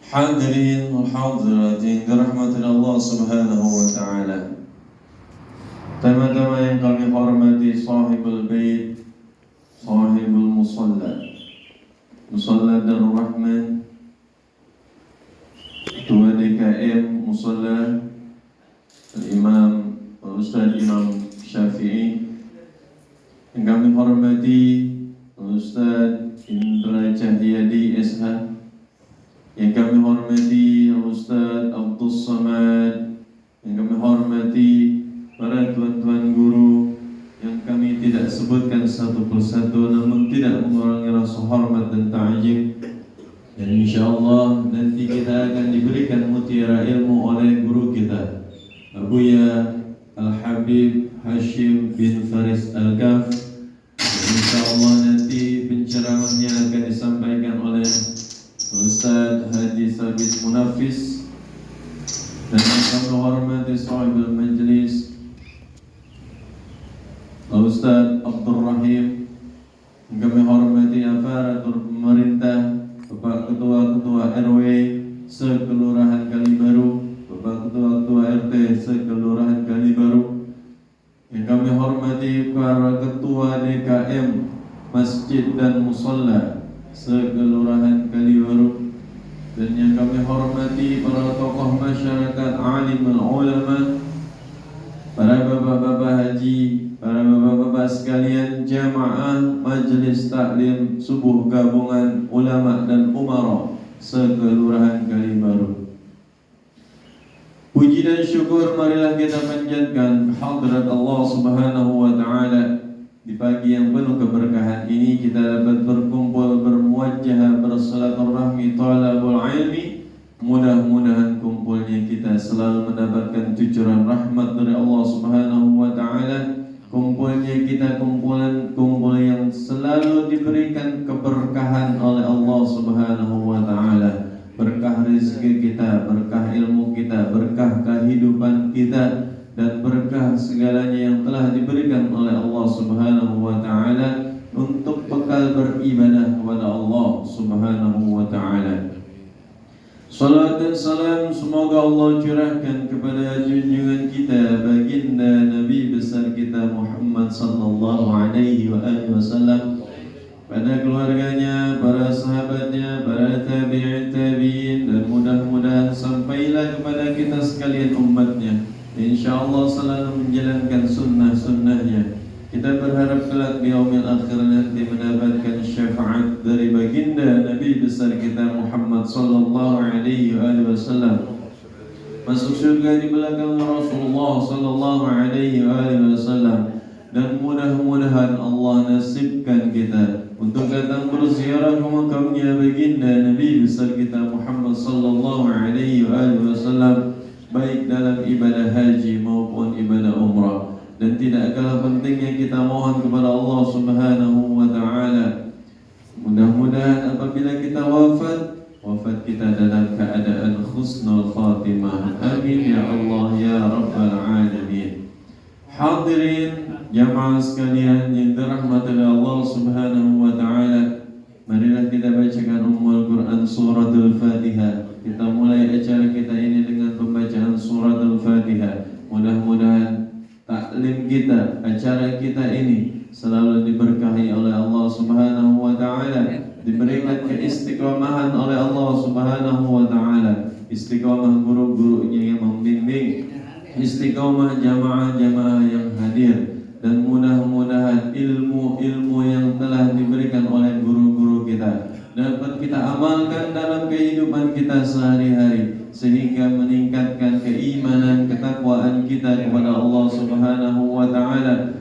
Hadirin wal hadirat dirahmati Allah Subhanahu wa taala. Tema-tema yang kami hormati sahibul bait, sahibul musalla, Musalla Darul Rahman, Ketua DKM Musalla Imam Ustaz Imam Syafi'i, yang kami hormati Ustaz Indra Cahyadi SH, yang kami hormati Ustaz Abdul Samad, yang kami hormati para tuan-tuan guru yang kami tidak sebutkan satu persatu, namun tidak mengurangi rasa hormat dan ta'zim. Dan insyaallah nanti kita akan diberikan mutiara ilmu oleh guru kita, Abuya Al-Habib Hashim bin Faris Al-Gaf. Insyaallah nanti penceramahnya akan disampaikan oleh Ustaz Haji Sabit Munafis, dan yang kami hormati sahibul majlis Ustaz Abdul Rahim, yang kami hormati aparatur pemerintah, Bapak Ketua-Ketua RW Sekelurahan Kalibaru, Bapak Ketua-Ketua RT Sekelurahan Kalibaru, yang kami hormati para Ketua DKM Masjid dan Musalla Sekelurahan Kalibaru, dan yang kami hormati para tokoh masyarakat, alim ulama, para bapak-bapak haji, para bapak-bapak sekalian, jamaah majelis taklim subuh gabungan ulama dan umara Sekelurahan Kalibaru. Puji dan syukur marilah kita panjatkan kehadirat Allah Subhanahu wa taala. Di pagi yang penuh keberkahan ini kita dapat berkumpul, bermuajjah, bersilaturahmi, talabul ilmi. Mudah-mudahan kumpulnya kita selalu mendapatkan cucuran rahmat dari Allah Subhanahu wa taala. Kumpulnya kita kumpul yang selalu diberikan keberkahan oleh Allah Subhanahu wa taala. Berkah rezeki kita, berkah ilmu kita, berkah kehidupan kita, dan berkah segalanya yang telah diberikan oleh Allah Subhanahu wa taala untuk bekal beribadah kepada Allah Subhanahu wa taala. Salat dan salam semoga Allah curahkan kepada junjungan kita baginda Nabi besar kita Muhammad sallallahu alaihi wasallam, pada keluarganya, para sahabatnya, para tabi'in, dan mudah-mudahan sampailah kepada kita sekalian umatnya, insyaallah selalu menjalankan sunnah-sunnahnya. Kita berharap kelak di yaumil akhir nanti mendapatkan syafaat dari baginda Nabi besar kita Muhammad sallallahu alaihi wasallam, masuk surga di belakang Rasulullah sallallahu alaihi wasallam. Dan mudah-mudahan Allah nasibkan kita untuk datang berziarah ke makamnya baginda Nabi besar kita Muhammad sallallahu alaihi wasallam, baik dalam ibadah haji maupun ibadah umrah. Dan tidak kalah pentingnya kita mohon kepada Allah Subhanahu wa taala, mudah-mudahan apabila kita wafat kita dalam keadaan husnul khatimah. Amin ya Allah ya rabbal alamin. Hadirin jamaah sekalian yang dirahmati Allah Subhanahu wa taala, marilah kita bacakan Ummul Quran suratul Fatihah. Kita mulai acara kita ini dengan pembacaan suratul Fatihah. Mudah-mudahan taklim kita, acara kita ini selalu diberkahi oleh Allah Subhanahu wa taala, diberikan keistiqomahan oleh Allah Subhanahu wa taala, istiqomah guru-gurunya yang membimbing, istiqomah jamaah-jamaah yang hadir, dan mudah-mudahan ilmu-ilmu yang telah diberikan oleh guru-guru kita dapat kita amalkan dalam kehidupan kita sehari-hari, sehingga meningkatkan keimanan, ketakwaan kita kepada Allah Subhanahu wa taala.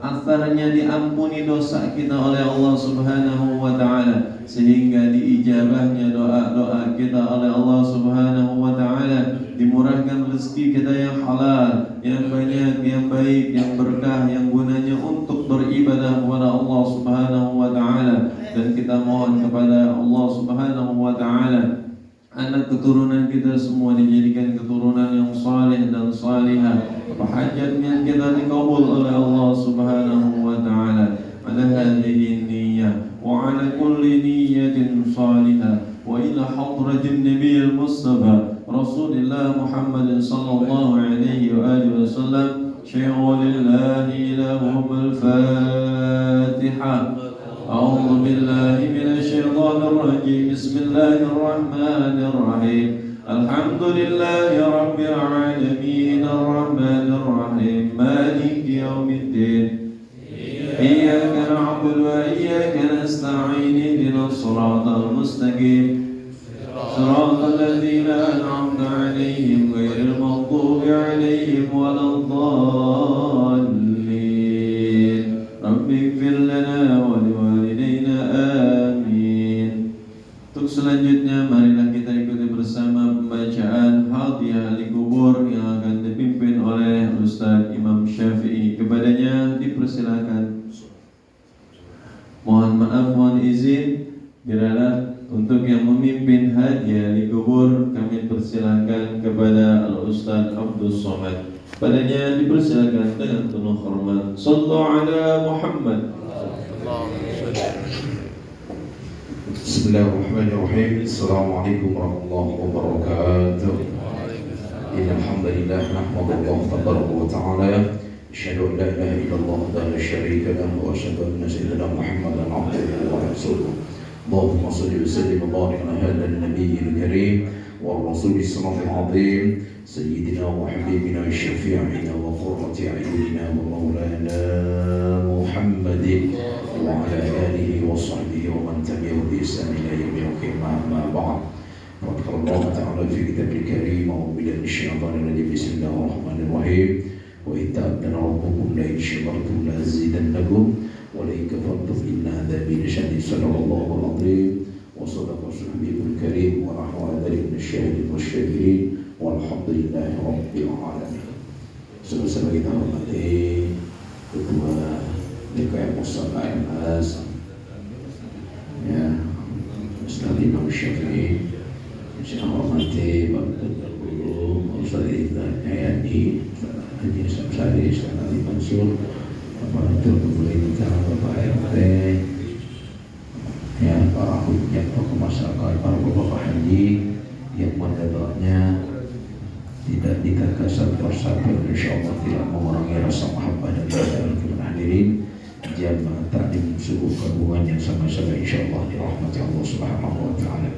Akhirnya diampuni dosa kita oleh Allah Subhanahu wa taala, sehingga diijabahnya doa-doa kita oleh Allah Subhanahu wa taala, dimurahkan rezeki kita yang halal, yang banyak, yang baik, yang berkah, yang gunanya untuk beribadah kepada Allah Subhanahu wa taala. Dan kita mohon kepada Allah Subhanahu wa taala anak keturunan kita semua dijadikan keturunan yang saleh dan salihah, hajatnya kita dikabul oleh Allah Subhanahu wa taala. Ala hadhihi niyyah wa ala kulli niyyatin salihah wa وإلى حضرة النبي المصطفى رسول الله محمد صلى الله عليه وآله وسلم شيخ لله لهم الفاتحة. أعوذ بالله من الشيطان الرجيم. بسم الله الرحمن الرحيم. الحمد لله رب العالمين الرحمن الرحيم مالك يوم الدين إياك نعبد وإياك نستعين اهدنا الصراط المستقيم صراط الذين أنعمت عليهم غير المغضوب عليهم ولا الضالين. رب اغفر لنا ولوالدينا آمين. Untuk selanjutnya marilah kita ikuti bersama pembacaan Hadiyah Ahli Kubur yang akan dipimpin oleh Ustaz Imam Syafi'i. Kepadanya dipersilakan. Mohon maaf, mohon izin bila untuk yang memimpin Hadiyah Ahli Kubur kami persilakan kepada Al-Ustaz Abdul Somad. Padanya dipersilakan dengan penuh hormat. Sallu ala Muhammad. Bismillahirrahmanirrahim. Assalamualaikum warahmatullahi wabarakatuh. Innal hamdalillah nahmaduhu wa ta'ala asyhadu an la ilaha illallah wa la syarika lahu wa asyhadu anna sayyidina Muhammadan abduhu wa rasuluh. Allahumma shalli wa sallim wa barik ala hadha an-nabiyyil karim wa rasulih sallallahu alaihi sayyidina wa habibina wa syafi'ina wa qurrati a'yunina wa maulana Muhammadin wa ala alihi wa sahbihi wa man tabi'ahu bi ihsan ila yaumil qiyamah. Amma ba'd. Qala Allah ta'ala fi kitabil karim wa billahi minasyaitonir rajim. Bismillahirrahmanirrahim. Wa itta'adana rabbukum la in syakartum la azidannakum wa la in kafartum inna adzabi lasyadid. Sallallahu alaihi wa sadaqa rasulul karim wa nahnu ala dzalika minasyahidin wasyakirin walhamdulillahi rabbil alamin. Sama-sama kita hormati Ketua DKM Musyawarah MAS ya, Ustaz Imam Syafi'i. Saya hormati Bapak Guru Ustaz Ibrahim Hayati, Haji Samsari, Ustaz Ali Mansur, aparatur pemerintah, Bapak RT, ya, para hujat tokoh masyarakat, para bapak haji yang mendadak tidak dikasar-kasar, insyaallah tidak mengurangi rasa mahabbah dan kepada hadirin jamaah taklim subuh gabungan yang sama-sama insyaallah dirahmati Allah Subhanahu wa taala.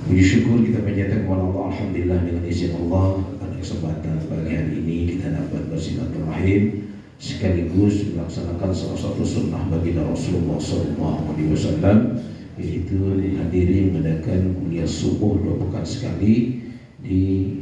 Puji syukur kita panjatkan kepada Allah, alhamdulillah dengan izin Allah pada kesempatan pagi hari ini kita dapat bersilaturahim sekaligus melaksanakan salah satu sunnah baginda Rasulullah SAW, yaitu hadiri mengadakan kuliah subuh 2 pekan sekali di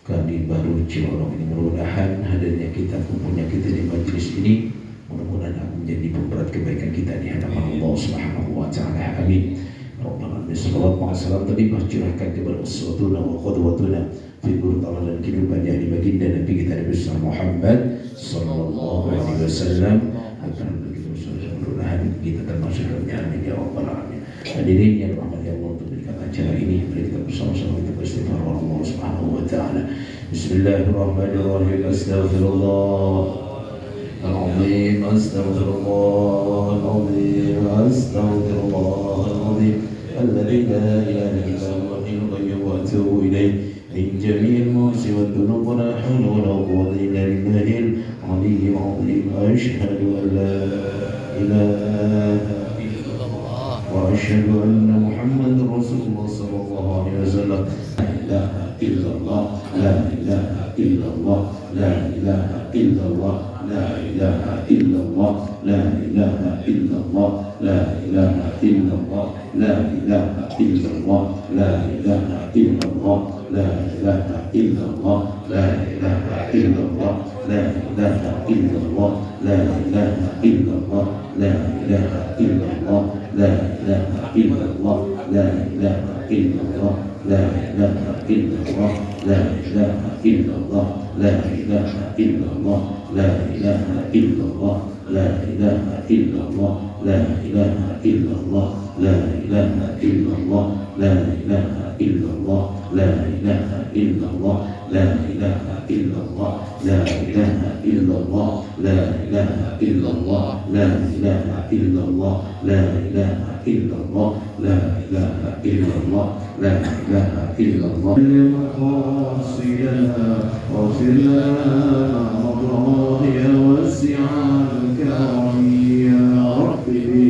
Kadi Baru Cilorong ini. Mudah-mudahan hadirnya kita, kumpulnya kita di majelis ini, mudah-mudahan akan menjadi pemberat kebaikan kita di hadapan Allah Subhanahu wa taala. Amin. Rabbana sallallahu alaihi wasallam tadi curahkan kepada uswatuna wa qudwatuna figur tauladan kehidupan yang baginda Nabi kita Nabi Muhammad sallallahu alaihi wasallam agar mudah-mudahan kita termasuk dalamnya. Amin ya rabbal alamin. Hadirin yang dirahmati Allah, untuk berikan acara ini mari kita bersama-sama kita beristighfar kepada Allah Subhanahu wa taala. Bismillahirrahmanirrahim. Astaghfirullah العظيم أستغفر الله العظيم أستغفر الله العظيم الذي لا إله إلا هو الحي القيوم وأتوب إليه من جميع المعاصي والذنوب ولا حول ولا قوة إلا بالله العلي العظيم. أشهد أن لا إله إلا الله وأشهد أن محمدا رسول الله صلى الله عليه وسلم. لا إله إلا الله لا إله إلا الله لا إله إلا الله لا إله إلا الله لا إله إلا الله لا إله إلا الله لا إله إلا الله لا إله إلا الله لا إله إلا الله لا إله إلا الله لا إله إلا الله لا إله إلا الله لا إله إلا الله لا إله إلا الله لا إله إلا الله لا إله إلا الله لا إله إلا الله لا إله إلا الله لا إله إلا الله لا إله إلا الله لا إله إلا الله لا إله إلا الله لا إله إلا الله لا إله إلا الله لا إله إلا الله لا إله إلا الله لا إله إلا الله لا إله إلا الله لا إله إلا الله لا إله إلا الله لا إله إلا الله لمقاصدنا واغفر لنا مضى يا واسع الكرم يا ربي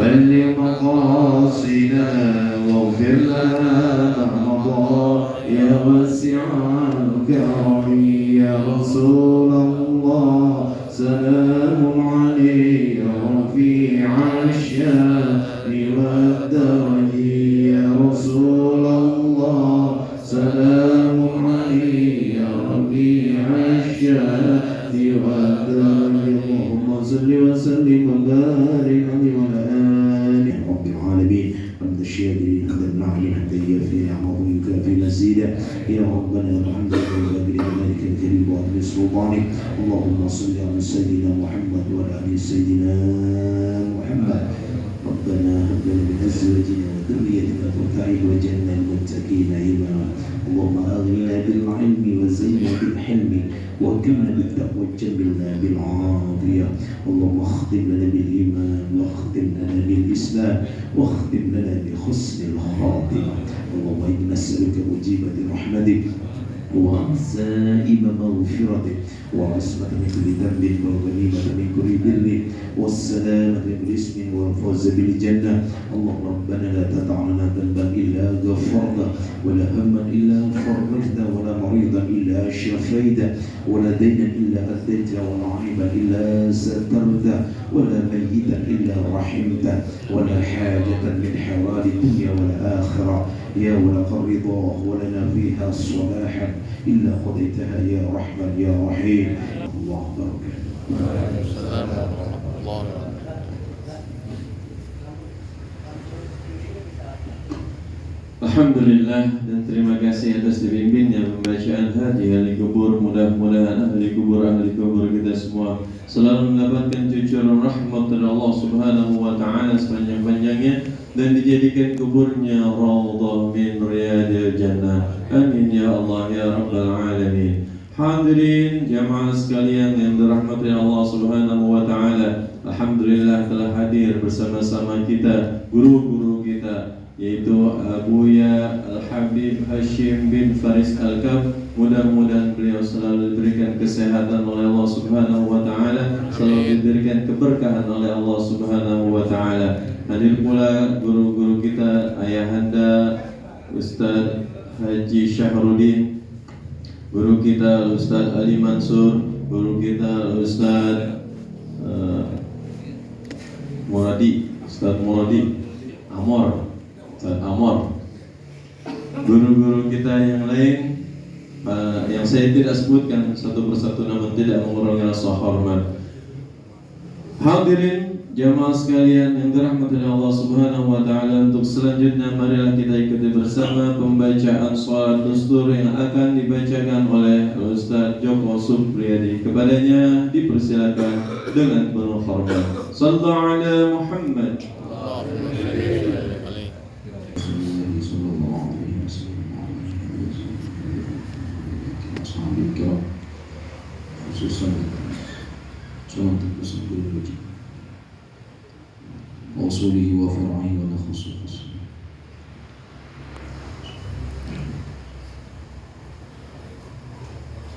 بلغ مقاصدنا واغفر لنا مضى يا واسع الكرم يا رسول الله سلام عليك رفيع الشان والدرج يا رسول الله سلام عليك رفيع الشان والدرج اللهم صل وسلم وبارك عليه وعلى آله رب العالمين حمد الشاكرين حمد الناعمين حمد اليافين نعمه يكافي مزيدا يا ربنا الحمد لله بجلالك الكريم وعظيم سلطانك اللهم صل على سيدنا محمد وعلى ال سيدنا محمد ربنا هب لنا من ازواجنا وذريتنا قرة اعين واجعلنا للمتقين اماما اللهم اغننا بالعلم وزينا بالحلم واكرمنا بالتقوى وجملنا بالعافيه اللهم اختم لنا بالايمان واختم لنا بالاسلام واختم لنا بحسن الخاتمه اللهم انا نسالك مجيبه رحمتك وعزائم مغفرتك وعصمة من كل ذنب والغنيمة من كل بر والسلامة من كل اسم والفوز بالجنة اللهم ربنا لا تدع لنا ذنبا إلا غفرته ولا هما إلا فرجته ولا مريضا إلا شفيته ولا دينا إلا أديته ولا عيبا إلا سترته ولا ميتا إلا رحمته ولا حاجة من حوالي الدنيا والآخرة يا ولق الرضا ولنا فيها صلاحا إلا قضيتها يا رحمن يا رحيم الله بركة. السلام ورحمة الله. Alhamdulillah dan terima kasih atas dibimbingnya pembacaan hadi ahli kubur. Mudah-mudahan ahli kubur kita semua selalu mendapatkan cucuran rahmat dari Allah Subhanahu wa taala sepanjang-panjangnya dan dijadikan kuburnya raudhah min riyadil jannah. Amin ya Allah ya rabbal alamin. Hadirin jamaah sekalian yang dirahmati Allah Subhanahu wa taala, alhamdulillah telah hadir bersama-sama kita guru-guru kita, yaitu Abuya Al-Habib Hashim bin Faris Al-Kaf. Mudah-mudahan beliau selalu diberikan kesehatan oleh Allah Subhanahu wa taala, selalu diberikan keberkahan oleh Allah Subhanahu wa taala. Hadir pula guru-guru kita, ayahanda Ustaz Haji Syahrudin, guru kita Ustaz Ali Mansur, guru kita Ustaz Ustaz Muradi Amor, Ustaz Amor, guru-guru kita yang lain yang saya tidak sebutkan satu persatu namun tidak mengurangi rasa hormat. Hadirin jamaah sekalian yang dirahmati Allah Subhanahu wa taala, untuk selanjutnya marilah kita ikuti bersama pembacaan salat dustur yang akan dibacakan oleh Ustaz Joko Supriyadi. Kepadanya dipersilakan dengan penuh hormat. Shallallahu ala Muhammad. Khususan calon terpesat guru kita وأصوله وفرعه ونخصه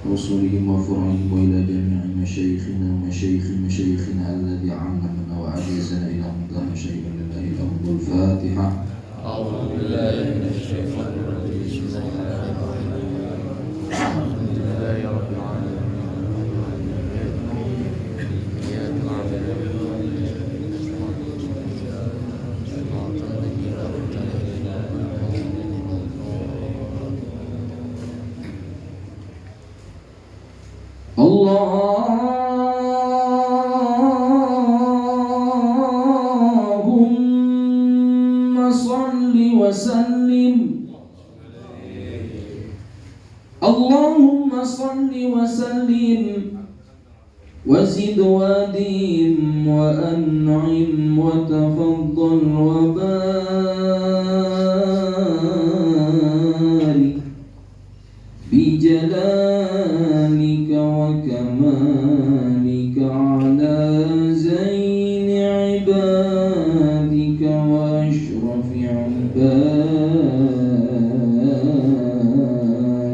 وأصولهم وفرعهم وإلى جميع مشايخنا ومشايخ مشايخنا الذي علمنا وعززنا إلى مقدار شيء لله الأمر. الفاتحة. أعوذ بالله من الشيطان الرجيم. بسم الله الرحمن الرحيم. الحمد لله رب العالمين. Allahumma salli wa sallim. Allahumma salli wa sallim وزد وادم وأنعم وتفضل وبارك بجلالك وكمالك على زين عبادك وأشرف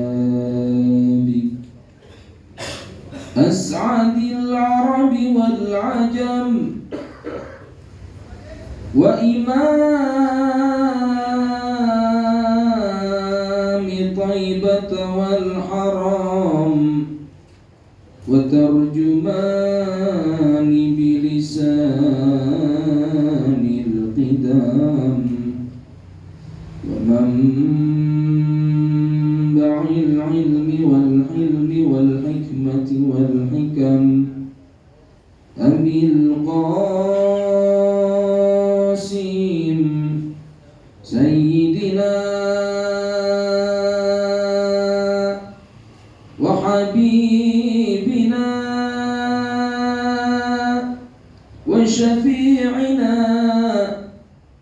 عبادك أسعد العرب والعجم وإمام طيبة والحرام وترجمان بلسان القدام ومنبع العلم والحلم والحكمة والحكم أبي القاسم سيدنا وحبيبنا وشفيعنا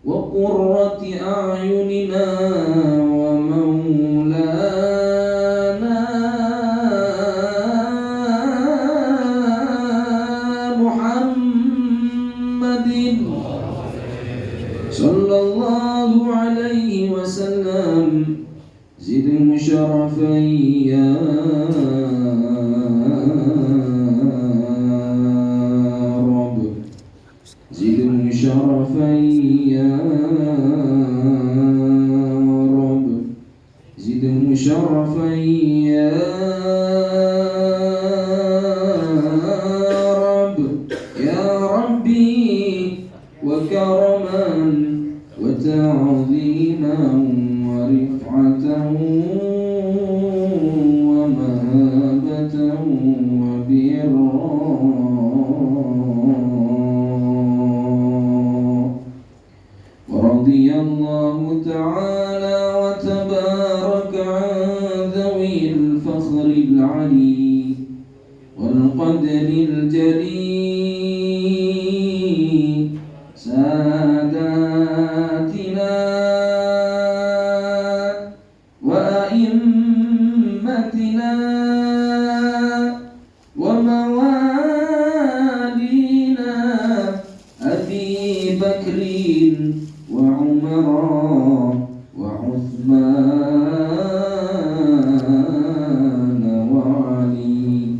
وقرة أعيننا ومولانا محمد صلى الله عليه وسلم زد شرفا يا رب زد شرفا يا رب زد شرفا يا رب يا ربي وكرما وتعظيما ورفعة ومهابة وبرا ورضي الله تعالى وتبارك عن ذوي الفخر العلي والقدر الجليل ساداتنا وأئمتنا وموالينا أبي بكر وعمر وعثمان وعلي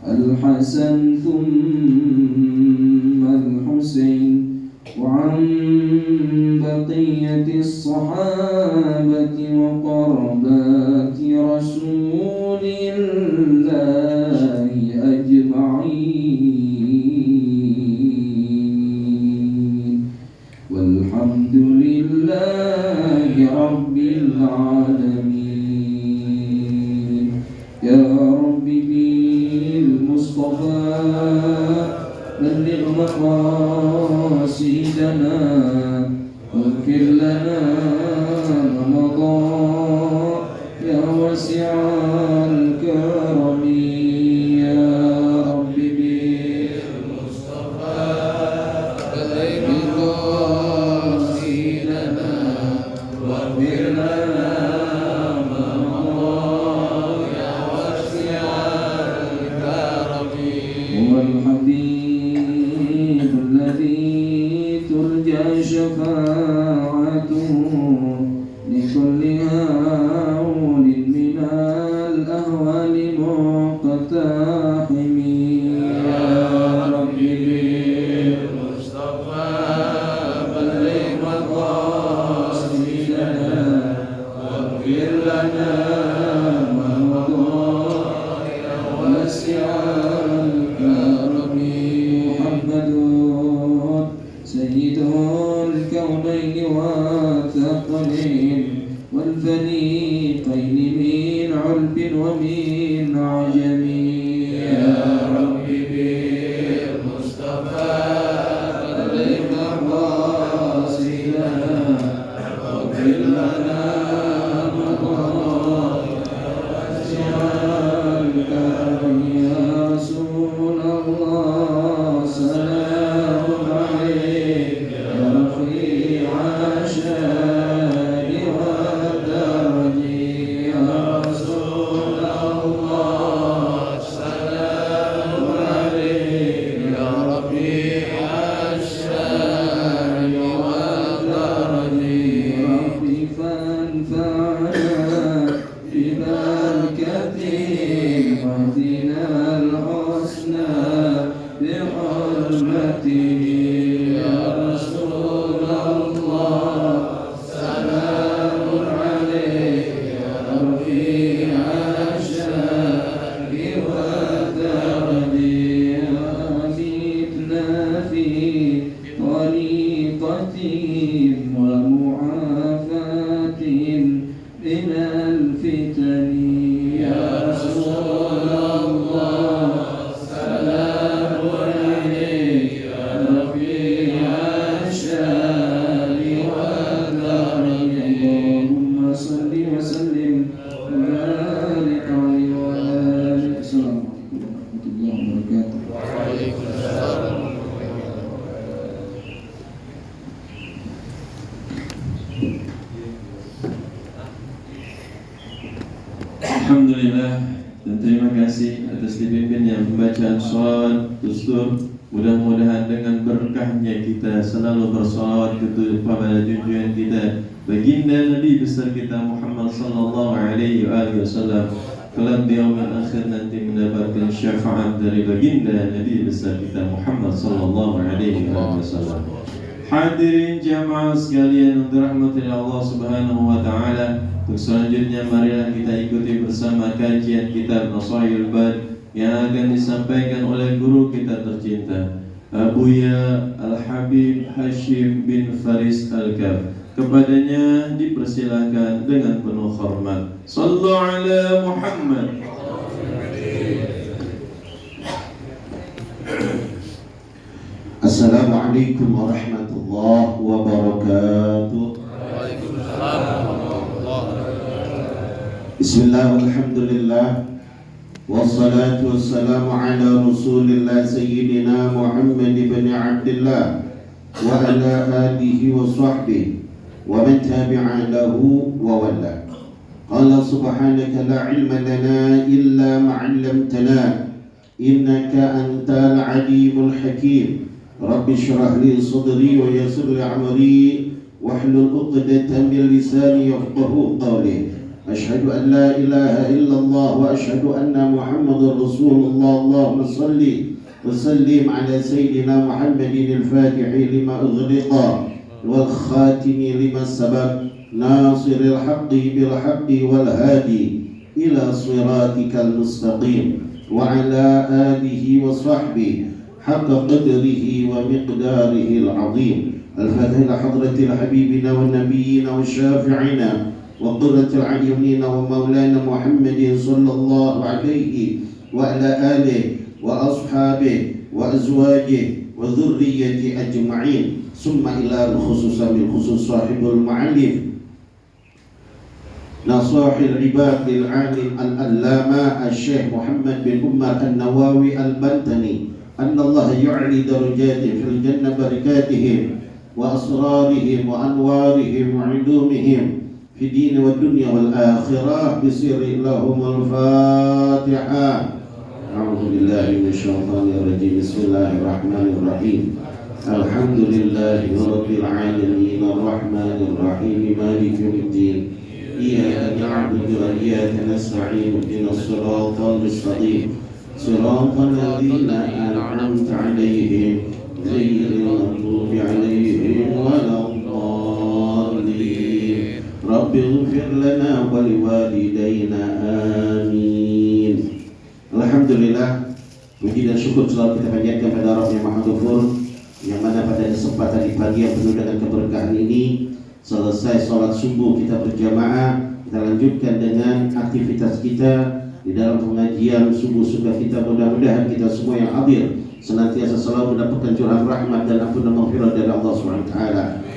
الحسن ثم الحسين وعن بقية الصحابة وقربات رسول الله أجمعين والحمد لله رب العالمين يا رب بالمصطفى بلغ مقاصدنا واغفر لنا ما مضى يا واسع الكرم يا رب بالمصطفى بلغ مقاصدنا واغفر لنا ما مضى يا واسع الكرم هو الحبيب الذي ترجى شفاعته لكل هول من الأهوال مقتحم يا رب بالمصطفى بلغ مقاصدنا واغفر لنا ما مضى يا واسع الكرم محمد سيد الكونين والثقلين والفريقين من علب ومن عجم يا رب بالمصطفى بلغ مقاصدنا واغفر لنا ما مضى يا رسول فانفعنا ببركة واهدنا الحسنى بحرمته يا رسول الله سلام عليك يا رفيع الشان والدرب أمتنا في طريقتهم ومعافاة من الفتن يا رسول الله سلام عليك يا رفيع الشان والدرب اللهم صل وسلم وبارك عليه وعلى آله. السلام عليكم ورحمة الله وبركاته. Alhamdulillah dan terima kasih atas dipimpinnya pembacaan salat dustur. Mudah-mudahan dengan berkahnya kita selalu bersalawat kepada junjungan kita baginda Nabi besar kita Muhammad sallallahu alaihi wasallam. Kelak di yaumil akhir nanti mendapatkan syafaat dari baginda Nabi besar kita Muhammad sallallahu alaihi wasallam. Hadirin jamaah sekalian yang dirahmati Allah Subhanahu wa taala. Untuk selanjutnya marilah kita ikuti bersama kajian kitab Nasaihul Bad yang akan disampaikan oleh guru kita tercinta Abuya Al-Habib Hashim bin Faris Al-Kaf. Kepadanya dipersilakan dengan penuh hormat. Sallu ala Muhammad. Assalamualaikum warahmatullahi wabarakatuh. Bismillah walhamdulillah wassalatu wassalamu ala rasulillah sayyidina Muhammad ibn Abdullah wa ala alihi wa sahbihi wa man tabi'a lahu wa wala. Qala subhanaka la ilma lana illa ma 'allamtana innaka antal alimul hakim. Rabbi shrah li sadri wa yassir li amri wahlul 'uqdatam min lisani yafqahu qawli. أشهد أن لا إله إلا الله وأشهد أن محمد رسول الله. اللهم صل وسلم على سيدنا محمد الفاتح لما أغلق والخاتم لما سبق ناصر الحق بالحق والهادي إلى صراطك المستقيم وعلى آله وصحبه حق قدره ومقداره العظيم. الفاتح إلى حضرة حبيبنا والنبيين والشافعين وقرة العيونين ومولانا محمد صلى الله عليه وعلى آله وأصحابه وأزواجه وذريته أجمعين. ثم إلى الخصوص بالخصوص صاحب المعلم نصاح العباد للعالم الألامة الشيخ محمد بن عمر النواوي البنتني أن الله يعلي درجاته في الجنة بركاتهم وأسرارهم وأنوارهم وعلومهم في الدين والدنيا والآخرة بسر لهم الفاتحة. أعوذ بالله من الشيطان الرجيم. بسم الله الرحمن الرحيم. الحمد لله رب العالمين الرحمن الرحيم مالك يوم الدين. إياك نعبد وإياك نستعين اهدنا الصراط المستقيم صراط الذين أنعمت عليهم غير المغضوب عليهم ولا Rabbi ighfir lana wa liwalidayna amin. Alhamdulillah, puji dan syukur selalu kita panjatkan kepada Rabb yang Maha Ghafur, yang mana pada kesempatan di pagi yang penuh dengan keberkahan ini, selesai sholat subuh kita berjamaah, kita lanjutkan dengan aktivitas kita di dalam pengajian subuh suka kita. Mudah-mudahan kita semua yang hadir senantiasa selalu mendapatkan curahan rahmat dan ampunan maghfirah dari Allah SWT.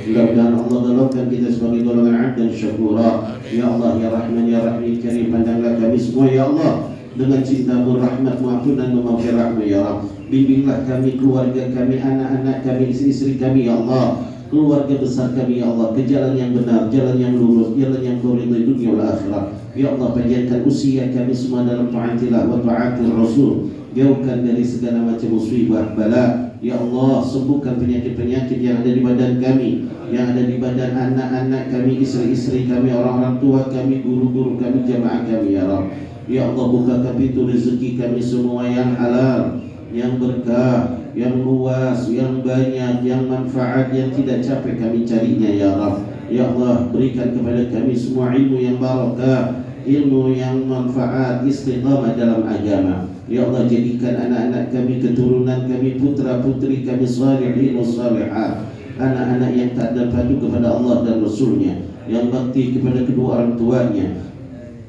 Mudah-mudahan Allah golongkan kita sebagai golongan abdan syakura. Ya Allah, Ya Rahman, Ya Rahim Karim, pandanglah kami semua Ya Allah dengan cinta-Mu, rahmat-Mu, ampunan-Mu, maghfirah-Mu Ya Rabb. Bimbinglah kami, keluarga kami, anak-anak kami, istri-istri kami Ya Allah, keluarga besar kami Ya Allah, ke jalan yang benar, jalan yang lurus, jalan yang Kau ridhai dunia wal akhirat. Ya Allah, panjangkan usia kami semua dalam ta'atillah wa ta'atil Rasul. Jauhkan dari segala macam musibah, bala, Ya Allah, sembuhkan penyakit-penyakit yang ada di badan kami, yang ada di badan anak-anak kami, istri-istri kami, orang-orang tua kami, guru-guru kami, jamaah kami ya Rabb. Ya Allah, bukakan pintu rezeki kami semua yang halal, yang berkah, yang luas, yang banyak, yang manfaat, yang tidak capek kami carinya ya Rabb. Ya Allah, berikan kepada kami semua ilmu yang barakah, ilmu yang manfaat, istiqamah dalam agama. Ya Allah, jadikan anak-anak kami, keturunan kami, putra-putri kami salihin wa salihat, anak-anak yang taat dan patuh kepada Allah dan Rasulnya, yang bakti kepada kedua orang tuanya,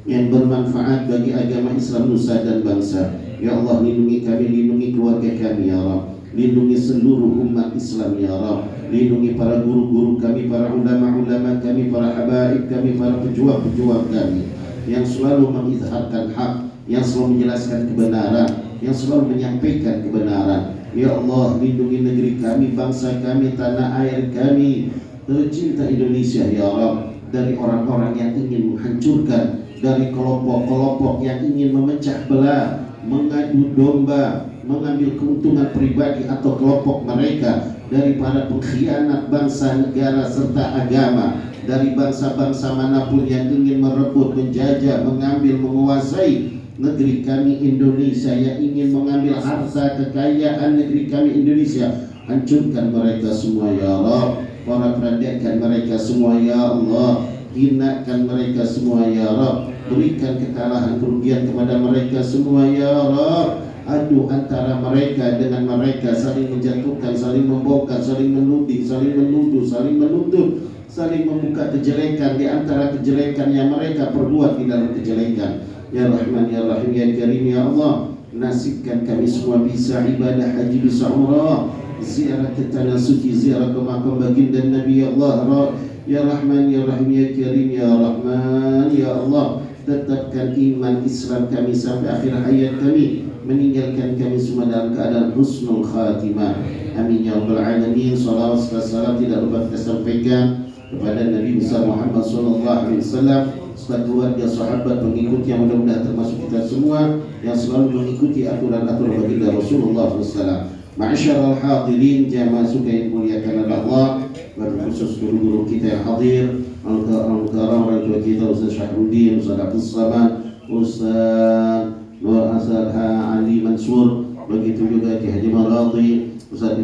yang bermanfaat bagi agama Islam nusa dan bangsa. Ya Allah, lindungi kami, lindungi keluarga kami ya Rabb, lindungi seluruh umat Islam ya Rabb, lindungi para guru-guru kami, para ulama-ulama kami, para habaib kami, para pejuang-pejuang kami yang selalu mengizharkan hak, yang selalu menjelaskan kebenaran, yang selalu menyampaikan kebenaran. Ya Allah, lindungi negeri kami, bangsa kami, tanah air kami, tercinta Indonesia ya Rabb, dari orang-orang yang ingin menghancurkan, dari kelompok-kelompok yang ingin memecah belah, mengadu domba, mengambil keuntungan pribadi atau kelompok mereka, dari para pengkhianat bangsa, negara serta agama, dari bangsa-bangsa manapun yang ingin merebut, menjajah, mengambil, menguasai negeri kami Indonesia, yang ingin mengambil harta kekayaan negeri kami Indonesia. Hancurkan mereka semua ya Rabb, porak-porandakan mereka semua ya Allah, hinakan mereka semua ya Rabb, berikan kekalahan kerugian kepada mereka semua ya Rabb. Adu antara mereka dengan mereka, saling menjatuhkan, saling membongkar, saling menuding, saling menuduh, saling menuntut, saling membuka kejelekan di antara kejelekan yang mereka perbuat di dalam kejelekan. Ya Rahman ya Rahim ya Karim ya Allah, nasibkan kami semua bisa ibadah haji, bisa umrah, ziarah ke tanah suci, ziarah ke makam baginda Nabi ya Allah. Ya Rahman ya Rahim ya Karim ya Rahman ya Allah, tetapkan iman Islam kami sampai akhir hayat kami, meninggalkan kami semua dalam keadaan husnul khatimah. Amin ya rabbal alamin. Salawat serta salam tidak lupa kita sampaikan kepada Nabi besar Muhammad sallallahu alaihi wasallam, serta keluarga, sahabat, pengikut yang mudah-mudahan termasuk kita semua yang selalu mengikuti aturan-aturan baginda Rasulullah SAW. Ma'asyiral hadirin, jamaah suka yang muliakan Allah, berkhusus guru-guru kita yang hadir, al-karam orang tua kita Ustaz Syahruddin, Ustaz Abdul Samad, Ustaz Nur Asad Ali Mansur, begitu juga Ki Haji Maradi, Ustaz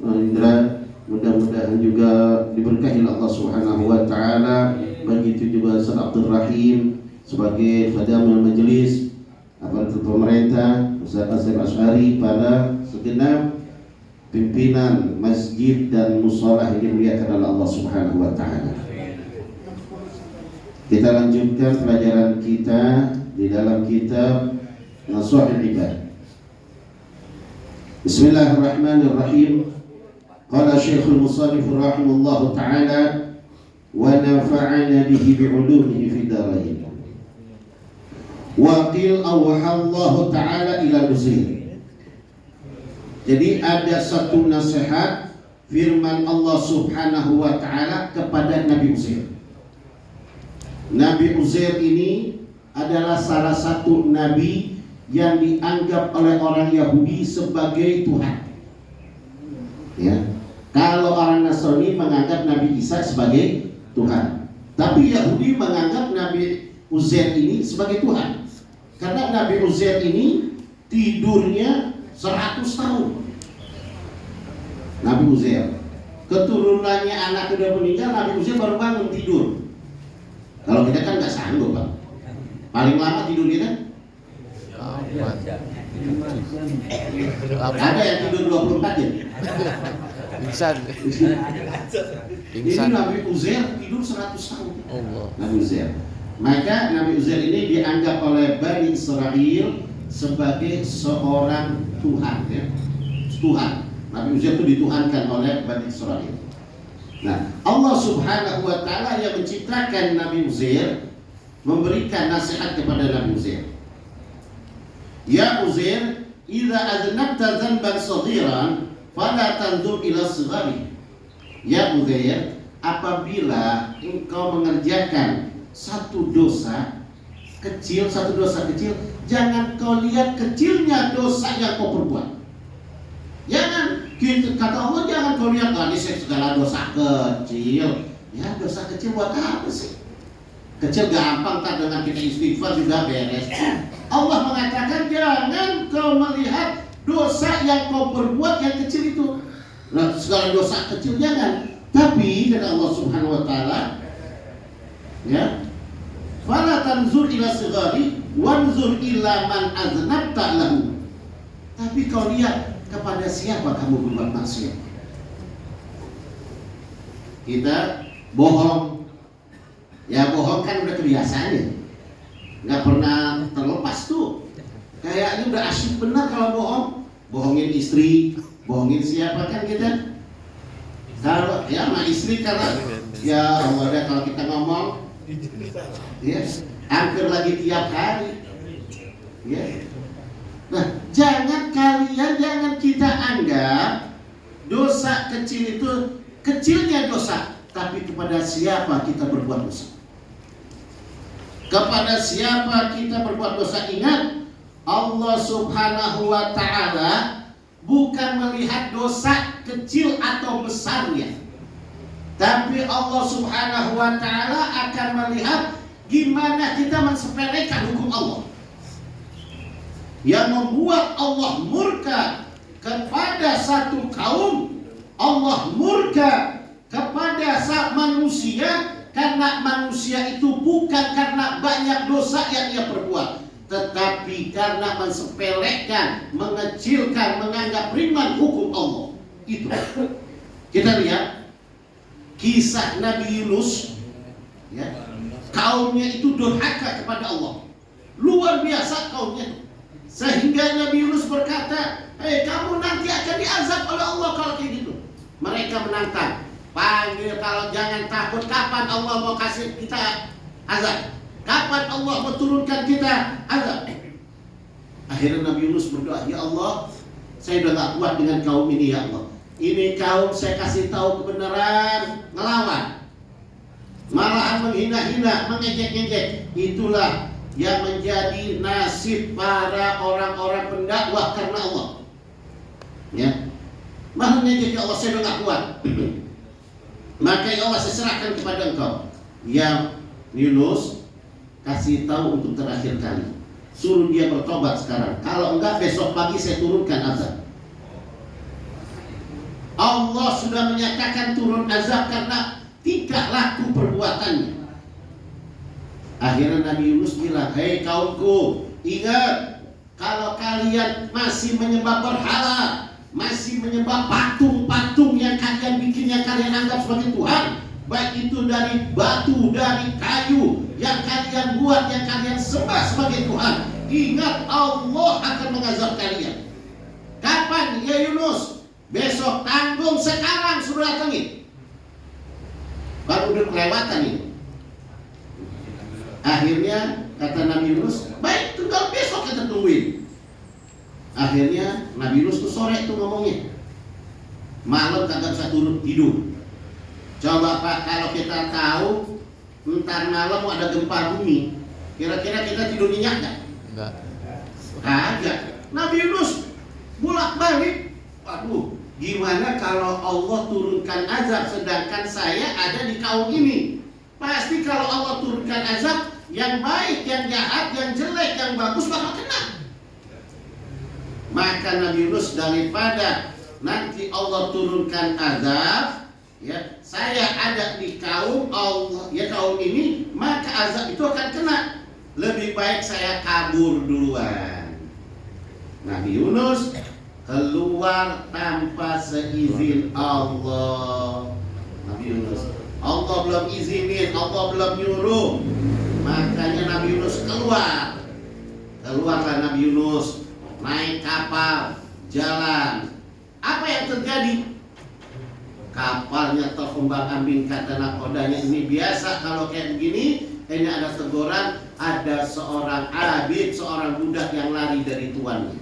Indra, mudah-mudahan juga diberkahi Allah Subhanahu wa taala. Begitu juga Ustaz Abdul Rahim sebagai khadamul majelis, aparatur pemerintah, Ustaz Hasyim Asy'ari, pada segenap pimpinan masjid dan musholah yang dimuliakan oleh Allah Subhanahu wa taala. Kita lanjutkan pelajaran kita di dalam kitab Nashihul Ibad. Bismillahirrahmanirrahim. Qala Syekhul Musannif rahimahullahu taala wa nafa'ana bihi bi'ulumihi fid dharain. Wa qil awhallahu taala ila Uzair. Jadi ada satu nasihat firman Allah Subhanahu wa taala kepada Nabi Uzair. Nabi Uzair ini adalah salah satu nabi yang dianggap oleh orang Yahudi sebagai Tuhan. Ya. Kalau orang Nasrani menganggap Nabi Isa sebagai Tuhan, tapi Yahudi menganggap Nabi Uzair ini sebagai Tuhan. Karena Nabi Uzair ini tidurnya 100 tahun. Nabi Uzair, keturunannya anak udah meninggal, Nabi Uzair baru bangun tidur. Kalau kita kan nggak sanggup, Pak. Paling lama tidur kita? Ada yang tidur 24 jam. Pingsan. Ini Nabi Uzair tidur 100 tahun. Allah. Nabi Uzair. Maka Nabi Uzair ini dianggap oleh Bani Israel sebagai seorang Tuhan, ya. Tuhan. Nabi Uzair itu dituhankan oleh Bani Israel. Nah, Allah Subhanahu wa taala yang menciptakan Nabi Uzair memberikan nasihat kepada Nabi Uzair. Ya Uzair, idza aznabta dzanban saghiran fala tanzur ila sighari. Ya Uzair, apabila engkau mengerjakan satu dosa kecil, jangan kau lihat kecilnya dosa yang kau perbuat. Jangan, kata Allah jangan kau lihat ini segala dosa kecil. Ya dosa kecil buat apa sih? Kecil gampang, tak dengan kita istighfar juga beres. Allah mengatakan jangan kau melihat dosa yang kau perbuat yang kecil itu. Nah, segala dosa kecil jangan. Tapi kata Allah Subhanahu wa taala, ya, fala tanzur ila sighari wanzur ila man aznabta lahu. Tapi kau lihat kepada siapa kamu berbuat maksiat. Kita bohong. Ya bohong kan udah kebiasaannya, nggak pernah terlepas tuh. Kayaknya udah asyik benar kalau bohong. Bohongin istri, bohongin siapa kan kita. Kalau ya sama istri karena ya Allah deh kalau kita ngomong, ya hampir lagi tiap hari. Ya. Nah jangan kita anggap dosa kecil itu kecilnya dosa, tapi kepada siapa kita berbuat dosa. Kepada siapa kita berbuat dosa, ingat Allah Subhanahu wa ta'ala bukan melihat dosa kecil atau besarnya, tapi Allah Subhanahu wa ta'ala akan melihat gimana kita mensepelekan hukum Allah. Yang membuat Allah murka kepada satu kaum, Allah murka kepada manusia karena manusia itu bukan karena banyak dosa yang ia perbuat, tetapi karena mensepelekan, mengecilkan, menganggap ringan hukum Allah. Itu. Kita lihat kisah Nabi Yunus, ya. Kaumnya itu durhaka kepada Allah. Luar biasa kaumnya. Sehingga Nabi Yunus berkata, kamu nanti akan diazab oleh Allah kalau kayak gitu. Mereka menantang. Panggil kalau jangan takut, kapan Allah mau kasih kita azab? Kapan Allah mau turunkan kita azab? Akhirnya Nabi Yunus berdoa, ya Allah, saya udah gak kuat dengan kaum ini ya Allah. Ini kaum saya kasih tahu kebenaran, ngelawan, malahan menghina-hina, mengejek-ngejek. Itulah yang menjadi nasib para orang-orang pendakwah karena Allah. Ya, malah ngejek, ya Allah saya udah gak kuat. Maka ya Allah saya serahkan kepada engkau. Ya Yunus, kasih tahu untuk terakhir kali, suruh dia bertobat sekarang. Kalau enggak besok pagi saya turunkan azab. Allah sudah menyatakan turun azab karena tidak laku perbuatannya. Akhirnya Nabi Yunus bilang, hei kaumku, ingat kalau kalian masih menyembah berhala, masih menyembah patung-patung yang kalian bikin, yang kalian anggap sebagai Tuhan, baik itu dari batu, dari kayu yang kalian buat, yang kalian sembah sebagai Tuhan, ingat Allah akan mengazab kalian. Kapan ya Yunus? Besok, tanggung sekarang, suruh datangin. Baru udah kelewatan ini. Akhirnya kata Nabi Yunus, baik tinggal besok kita tungguin. Akhirnya Nabi Yunus tuh sore tuh ngomongnya, malam kagak bisa turun tidur. Coba Pak, kalau kita tahu ntar malam mau ada gempa bumi, kira-kira kita tidur nyenyak gak? Enggak. Kagak. Nabi Yunus bolak-balik, waduh, gimana kalau Allah turunkan azab sedangkan saya ada di kaum ini? Pasti kalau Allah turunkan azab, yang baik, yang jahat, yang jelek, yang bagus bakal kena. Maka Nabi Yunus, daripada nanti Allah turunkan azab, ya saya ada di kaum Allah, ya kaum ini, maka azab itu akan kena. Lebih baik saya kabur duluan. Nabi Yunus keluar tanpa seizin Allah. Nabi Yunus, Allah belum izinin, Allah belum nyuruh. Makanya Nabi Yunus keluar. Keluarlah Nabi Yunus, naik kapal, jalan. Apa yang terjadi? Kapalnya terombang-ambing, kata nakodanya. Ini biasa kalau kayak begini. Ini ada teguran, ada seorang abid, seorang budak yang lari dari tuannya.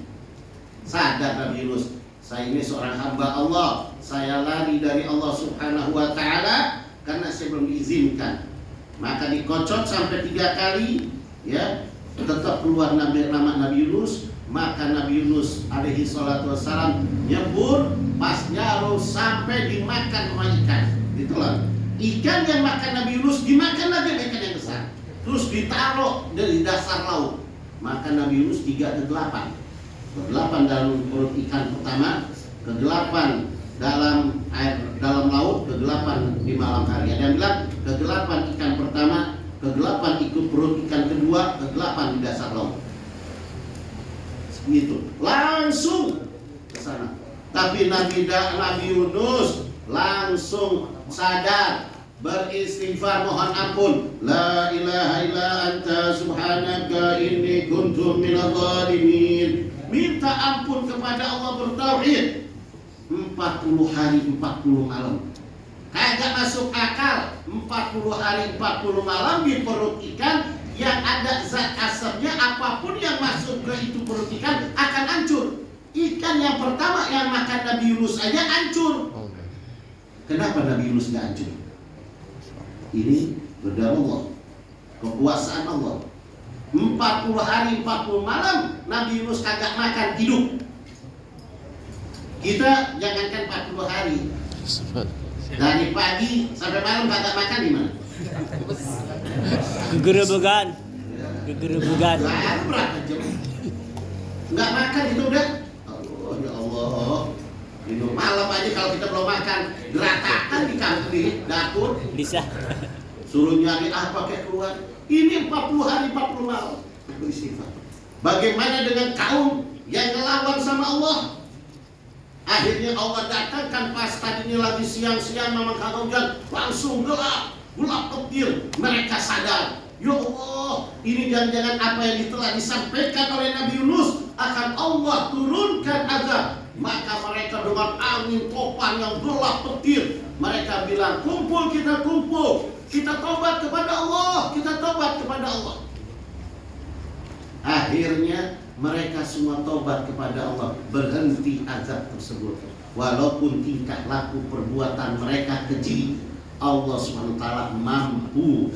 Sadar Nabi Yunus, saya ini seorang hamba Allah, saya lari dari Allah Subhanahu wa ta'ala karena saya belum diizinkan. Maka dikocok sampai 3 kali, ya, tetap keluar nama Nabi Yunus. Maka Nabi Yunus alaihi salatu wassalam nyebur pas nyaru sampai dimakan sama ikan. Itulah ikan yang makan Nabi Yunus dimakan lagi ikan yang besar. Terus ditaruh dari dasar laut. Maka Nabi Yunus 3 kegelapan. Kegelapan dalam perut ikan pertama, kegelapan dalam air dalam laut, kegelapan di malam hari. Ada yang bilang kegelapan ikan pertama, kegelapan ikut perut ikan kedua, kegelapan di dasar laut. Gitu. Langsung ke sana. Tapi Nabi Yunus langsung sadar, beristighfar mohon ampun, la ilaha illa anta subhanaka inni kuntu minadh dhalimin. Minta ampun kepada Allah, bertauhid 40 hari 40 malam. Kagak masuk akal. 40 hari 40 malam di perut ikan yang ada zat asapnya, apapun yang masuk ke itu perut ikan akan hancur. Ikan yang pertama yang makan Nabi Yunus aja hancur. Kenapa Nabi Yunus gak hancur? Ini berdaya Allah, kekuasaan Allah. 40 hari 40 malam Nabi Yunus kagak makan, hidup. Kita jangankan 40 hari, dari pagi sampai malam kagak makan di mana? Gegerebegan. Lalu berapa jam? Nggak makan itu udah. Allah ya Allah. Itu malam aja kalau kita belum makan, geratakan di kantin, dapur. Bisa. Suruh nyari apa kayak keluar. Ini 40 hari 40 malam beristighfar. Bagaimana dengan kaum yang ngelawan sama Allah? Akhirnya Allah datangkan pas tadinya lagi siang-siang memang kagak hujan, langsung gelap petir. Mereka sadar, ya Allah, ini jangan-jangan apa yang telah disampaikan oleh Nabi Yunus akan Allah turunkan azab. Maka mereka dengan angin topan yang gelap petir, mereka bilang, kumpul, kita tobat kepada Allah, Akhirnya mereka semua tobat kepada Allah, berhenti azab tersebut. Walaupun tingkah laku perbuatan mereka keji, Allah SWT mampu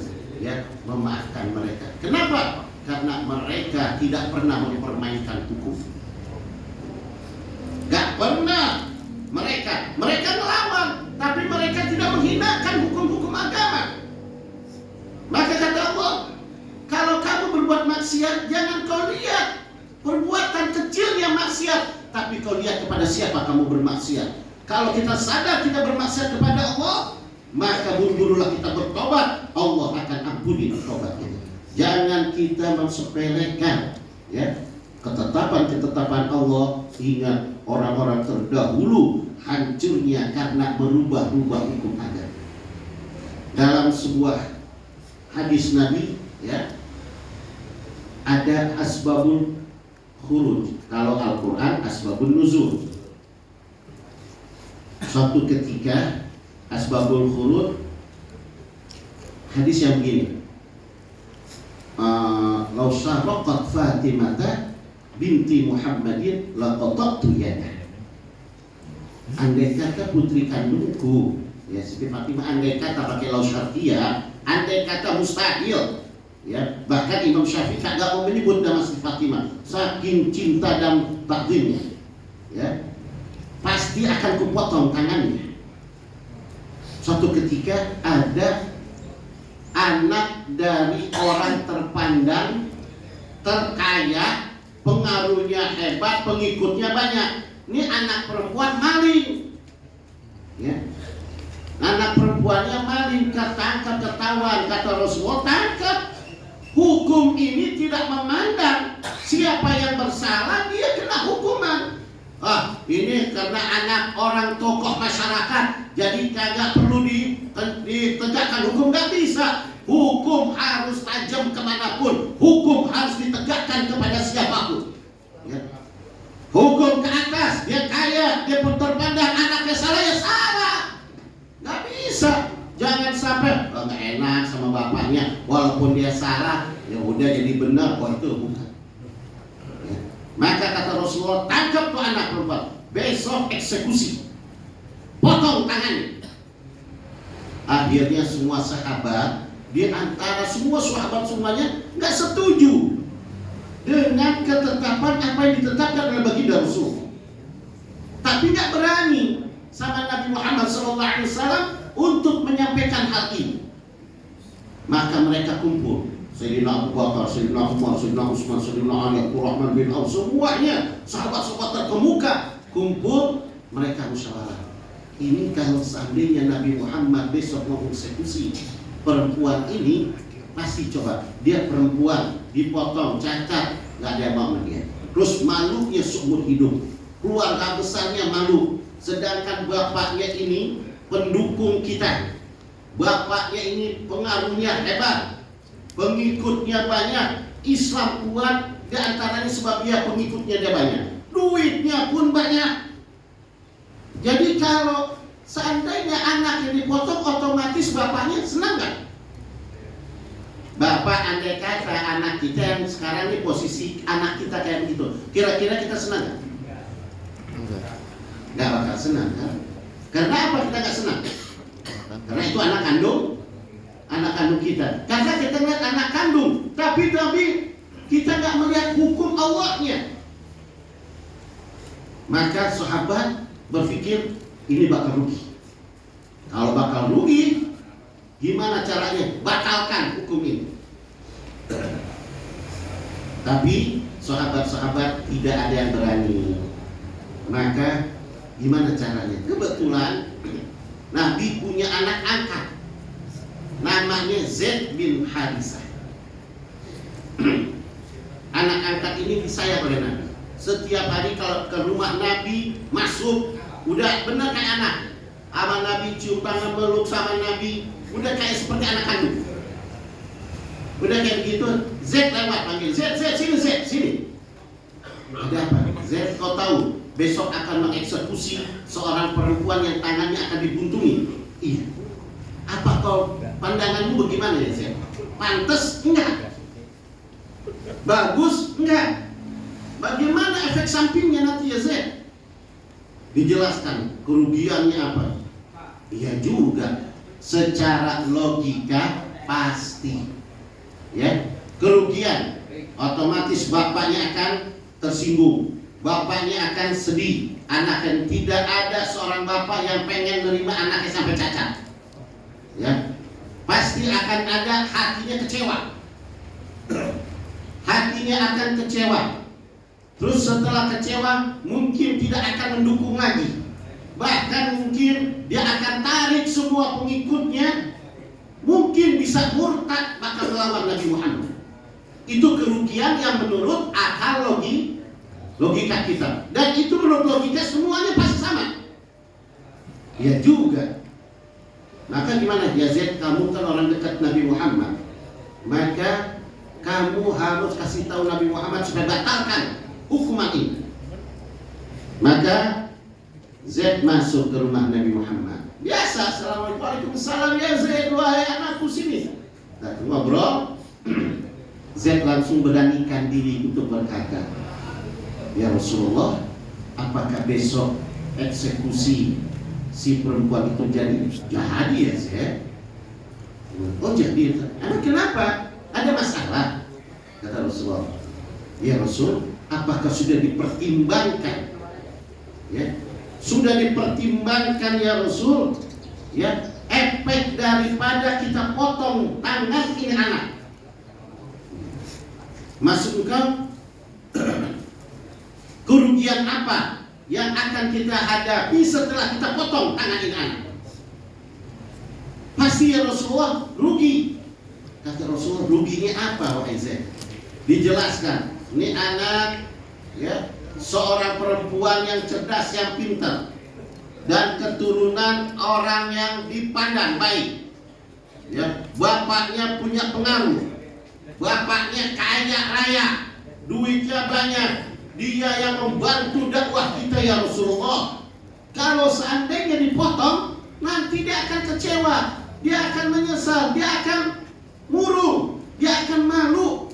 memaafkan mereka. Kenapa? Karena mereka tidak pernah mempermainkan hukum. Gak pernah mereka melawan, tapi mereka tidak menghinakan hukum-hukum agama. Maka kata Allah, kalau kamu berbuat maksiat, jangan kau lihat perbuatan kecilnya maksiat, tapi kau lihat kepada siapa kamu bermaksiat. Kalau kita sadar kita bermaksiat kepada Allah, maka buru-burulah kita bertobat. Allah akan ampuni tobat kita. Jangan kita mensepelekan ketetapan Allah. Ingat, orang-orang terdahulu hancurnya karena merubah-rubah hukum agama. Dalam sebuah hadis Nabi, ada asbabul khuruj. Kalau Al-Quran asbabun nuzul. Suatu ketika asbabul khuruj, hadis yang begini, lau syaraqat Fatimah binti Muhammadin laqata'tu yadah. Andai kata putri kandungku, Siti Fatimah, andai kata pakai lau syartiyah, andai kata mustahil, bahkan Imam Syafi'i kagak mau menyebut nama Siti Fatimah, saking cinta dan takdirnya, pasti akan kupotong tangannya. Suatu ketika ada anak dari orang terpandang, terkaya, pengaruhnya hebat, pengikutnya banyak. Ini anak perempuan maling, anak perempuannya maling, ketangkap, ketahuan. Kata Rasulullah, tangkap. Hukum ini tidak memandang siapa yang bersalah, dia kena hukuman. Ini karena anak orang tokoh masyarakat, jadi kagak perlu ditegakkan hukum, gak bisa. Hukum harus tajam kemanapun, hukum harus ditegakkan kepada siapapun. Hukum ke atas, dia kaya, dia pun terpandang, anaknya salah ya salah, gak bisa. Jangan sampai gak enak sama bapaknya, walaupun dia salah, ya udah jadi benar, itu bukan. Maka kata Rasulullah, tangkap tuh anak perempuan, besok eksekusi, potong tangannya. Akhirnya semua sahabat, di antara semua sahabat semuanya nggak setuju. dengan ketetapan apa yang ditetapkan oleh baginda Rasul. Tapi nggak berani sama Nabi Muhammad SAW untuk menyampaikan hal ini. Maka mereka kumpul, Sayyidina Abu Bakar, Sayyidina Umar, Sayyidina Utsman, Sayyidina Ali, Abdurrahman bin Auf, semuanya sahabat-sahabat terkemuka kumpul, mereka musyawarah. Ini kalau seandainya Nabi Muhammad besok mau eksekusi perempuan ini, pasti coba dia perempuan dipotong, cacat, nggak ada yang mau dia. Terus malunya seumur hidup, keluarga besarnya malu, sedangkan bapaknya ini pendukung kita. Bapaknya ini pengaruhnya hebat, pengikutnya banyak, Islam kuat, di antaranya sebab dia pengikutnya dia banyak, duitnya pun banyak. Jadi kalau seandainya anak yang dipotong, otomatis bapaknya senang nggak? Bapak andai kata anak kita yang sekarang ini posisi anak kita kayak begitu, kira-kira kita senang nggak? Nggak bakal senang kan? Karena apa kita nggak senang? Karena itu anak kandung kita. Karena kita lihat anak kandung, tapi kita nggak melihat hukum Allahnya. Maka sahabat berpikir ini bakal rugi. Kalau bakal rugi, gimana caranya? Batalkan hukum ini. Tapi sahabat-sahabat tidak ada yang berani. Maka gimana caranya? Kebetulan Nabi punya anak angkat, namanya Zaid bin Harisah. Anak angkat ini disayang oleh Nabi. Setiap hari kalau ke rumah Nabi masuk, udah benar kayak anak. Sama Nabi cium tangan, meluk sama Nabi, udah kayak seperti anak kandung. Udah kayak begitu, Zaid lewat panggil, Zaid sini. Ada apa? Zaid, kau tahu besok akan mengeksekusi seorang perempuan yang tangannya akan dibuntungi. Iya. Apa kau pandanganmu bagaimana ya Zaid? Pantes? Enggak. Bagus? Enggak. Bagaimana efek sampingnya nanti ya Zaid? Dijelaskan kerugiannya apa? Iya juga. Secara logika pasti. Ya, kerugian. Otomatis bapaknya akan tersinggung. Bapaknya akan sedih. Anaknya tidak ada seorang bapak yang pengen menerima anaknya sampai cacat. Ya, pasti akan ada hatinya kecewa. Hatinya akan kecewa. Terus setelah kecewa mungkin tidak akan mendukung lagi. Bahkan mungkin dia akan tarik semua pengikutnya. Mungkin bisa murtad bakal melawan Nabi Muhammad. Itu kerugian yang menurut akal logika kita. Dan itu menurut logika semuanya pasti sama. Ya juga. Maka gimana? Ya Zaid, kamu kan orang dekat Nabi Muhammad. Maka kamu harus kasih tahu Nabi Muhammad supaya batalkan hukuman ini. Maka Zaid masuk ke rumah Nabi Muhammad. Biasa, assalamualaikum, waalaikumsalam ya Zaid, wahai anakku sini. Nah, ngobrol. Zaid langsung beranikan diri untuk berkata, ya Rasulullah, apakah besok eksekusi si perempuan itu jadi ya Zaid? Oh jadi. Emang kenapa? Ada masalah? Kata Rasulullah. Ya Rasul, apakah sudah dipertimbangkan? Ya, sudah dipertimbangkan ya Rasul. Ya, efek daripada kita potong tangan ini anak. Maksud engkau kerugian apa yang akan kita hadapi setelah kita potong tangan ini anak? Pasti ya Rasulullah rugi. Kata Rasulullah, ruginya apa wahai Zaid? Dijelaskan. Ini anak, ya, seorang perempuan yang cerdas, yang pintar, dan keturunan orang yang dipandang baik. Ya, bapaknya punya pengaruh, bapaknya kaya raya, duitnya banyak. Dia yang membantu dakwah kita ya Rasulullah. Kalau seandainya dipotong, nanti dia akan kecewa, dia akan menyesal, dia akan murung, dia akan malu.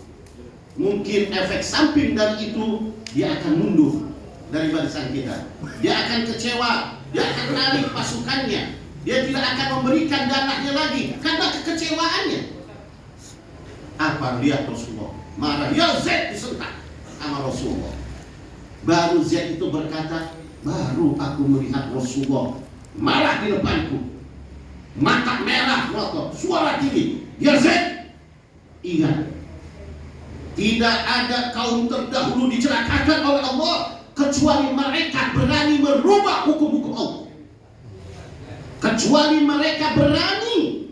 Mungkin efek samping dari itu, dia akan mundur dari barisan kita. Dia akan kecewa, dia akan narik pasukannya, dia tidak akan memberikan dananya lagi karena kekecewaannya. Apa lihat Rasulullah marah, ya Zaid disentak sama Rasulullah. Baru Zaid itu berkata, baru aku melihat Rasulullah marah di depanku, mata merah, melotot, suara tinggi, ya Zaid, ingat, tidak ada kaum terdahulu dicelakakan oleh Allah kecuali mereka berani merubah hukum-hukum Allah. Kecuali mereka berani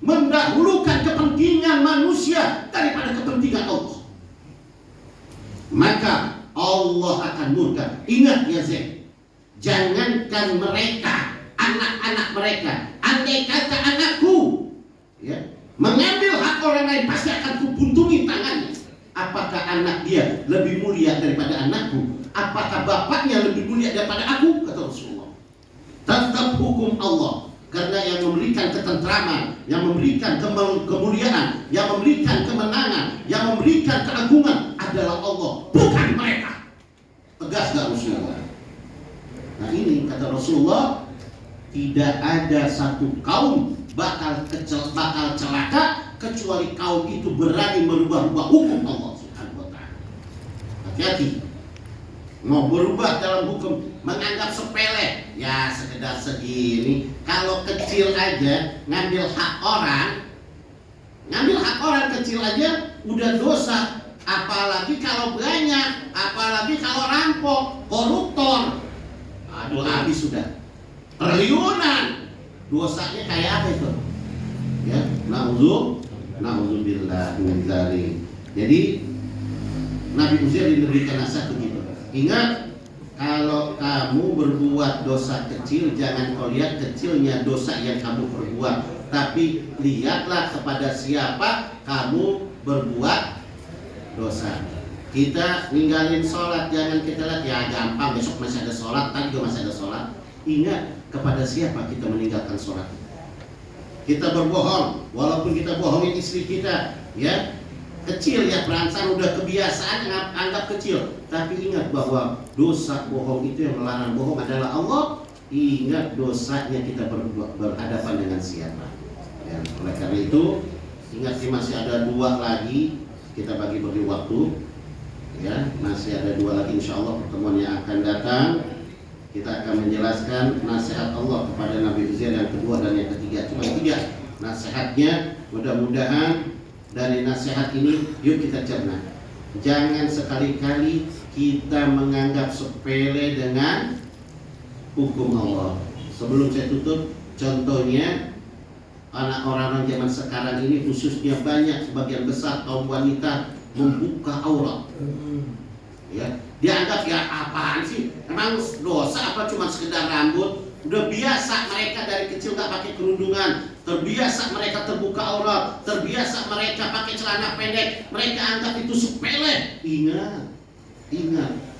mendahulukan kepentingan manusia daripada kepentingan Allah, maka Allah akan murka. Ingat ya Zaid, jangankan mereka, anak-anak mereka, andai kata anakku ya, mengambil hak orang lain, pasti akan kubuntungi tangannya. Apakah anak dia lebih mulia daripada anakku? Apakah bapaknya lebih mulia daripada aku? Kata Rasulullah. Tetap hukum Allah, karena yang memberikan ketentraman, yang memberikan kemuliaan, yang memberikan kemenangan, yang memberikan keagungan adalah Allah, bukan mereka. Tegas gak Rasulullah? Nah ini kata Rasulullah, tidak ada satu kaum bakal celaka kecuali kaum itu berani merubah-rubah hukum Allah Subhanahu wa ta'ala. Hati-hati. Mau berubah dalam hukum, menganggap sepele, ya sekedar segini. Kalau kecil aja, ngambil hak orang kecil aja udah dosa. Apalagi kalau banyak, apalagi kalau rampok, koruptor. Aduh habis sudah. Triliunan. Dosanya kayak apa itu? Ya, na'udzubillah min dzalik. Jadi Nabi Uzair diberikan nasihat begitu. Ingat, kalau kamu berbuat dosa kecil, jangan kau lihat kecilnya dosa yang kamu perbuat, tapi lihatlah kepada siapa kamu berbuat dosa. Kita ninggalin sholat, jangan kita lihat ya gampang, besok masih ada sholat, tadi juga masih ada sholat. Ingat kepada siapa kita meninggalkan sholat. Kita berbohong, walaupun kita bohongin istri kita, ya kecil ya, berangsang udah kebiasaan anggap kecil. Tapi ingat bahwa dosa bohong itu yang melarang bohong adalah Allah. Ingat dosanya kita berhadapan dengan siapa. Ya, oleh karena itu ingat masih ada 2 lagi, kita bagi waktu. Ya, masih ada 2 lagi insya Allah pertemuan yang akan datang. Kita akan menjelaskan nasihat Allah kepada Nabi Uzair yang kedua dan yang ketiga. Cuma 3 nasihatnya. Mudah-mudahan dari nasihat ini yuk kita cerna. Jangan sekali-kali kita menganggap sepele dengan hukum Allah. Sebelum saya tutup, contohnya anak orang-orang zaman sekarang ini khususnya banyak sebagian besar kaum wanita membuka aurat. Ya, dianggap ya apaan sih? Emang dosa apa cuma sekedar rambut? Udah biasa mereka dari kecil gak pakai kerudungan, terbiasa mereka terbuka aurat, terbiasa mereka pakai celana pendek, mereka anggap itu sepele. Ingat,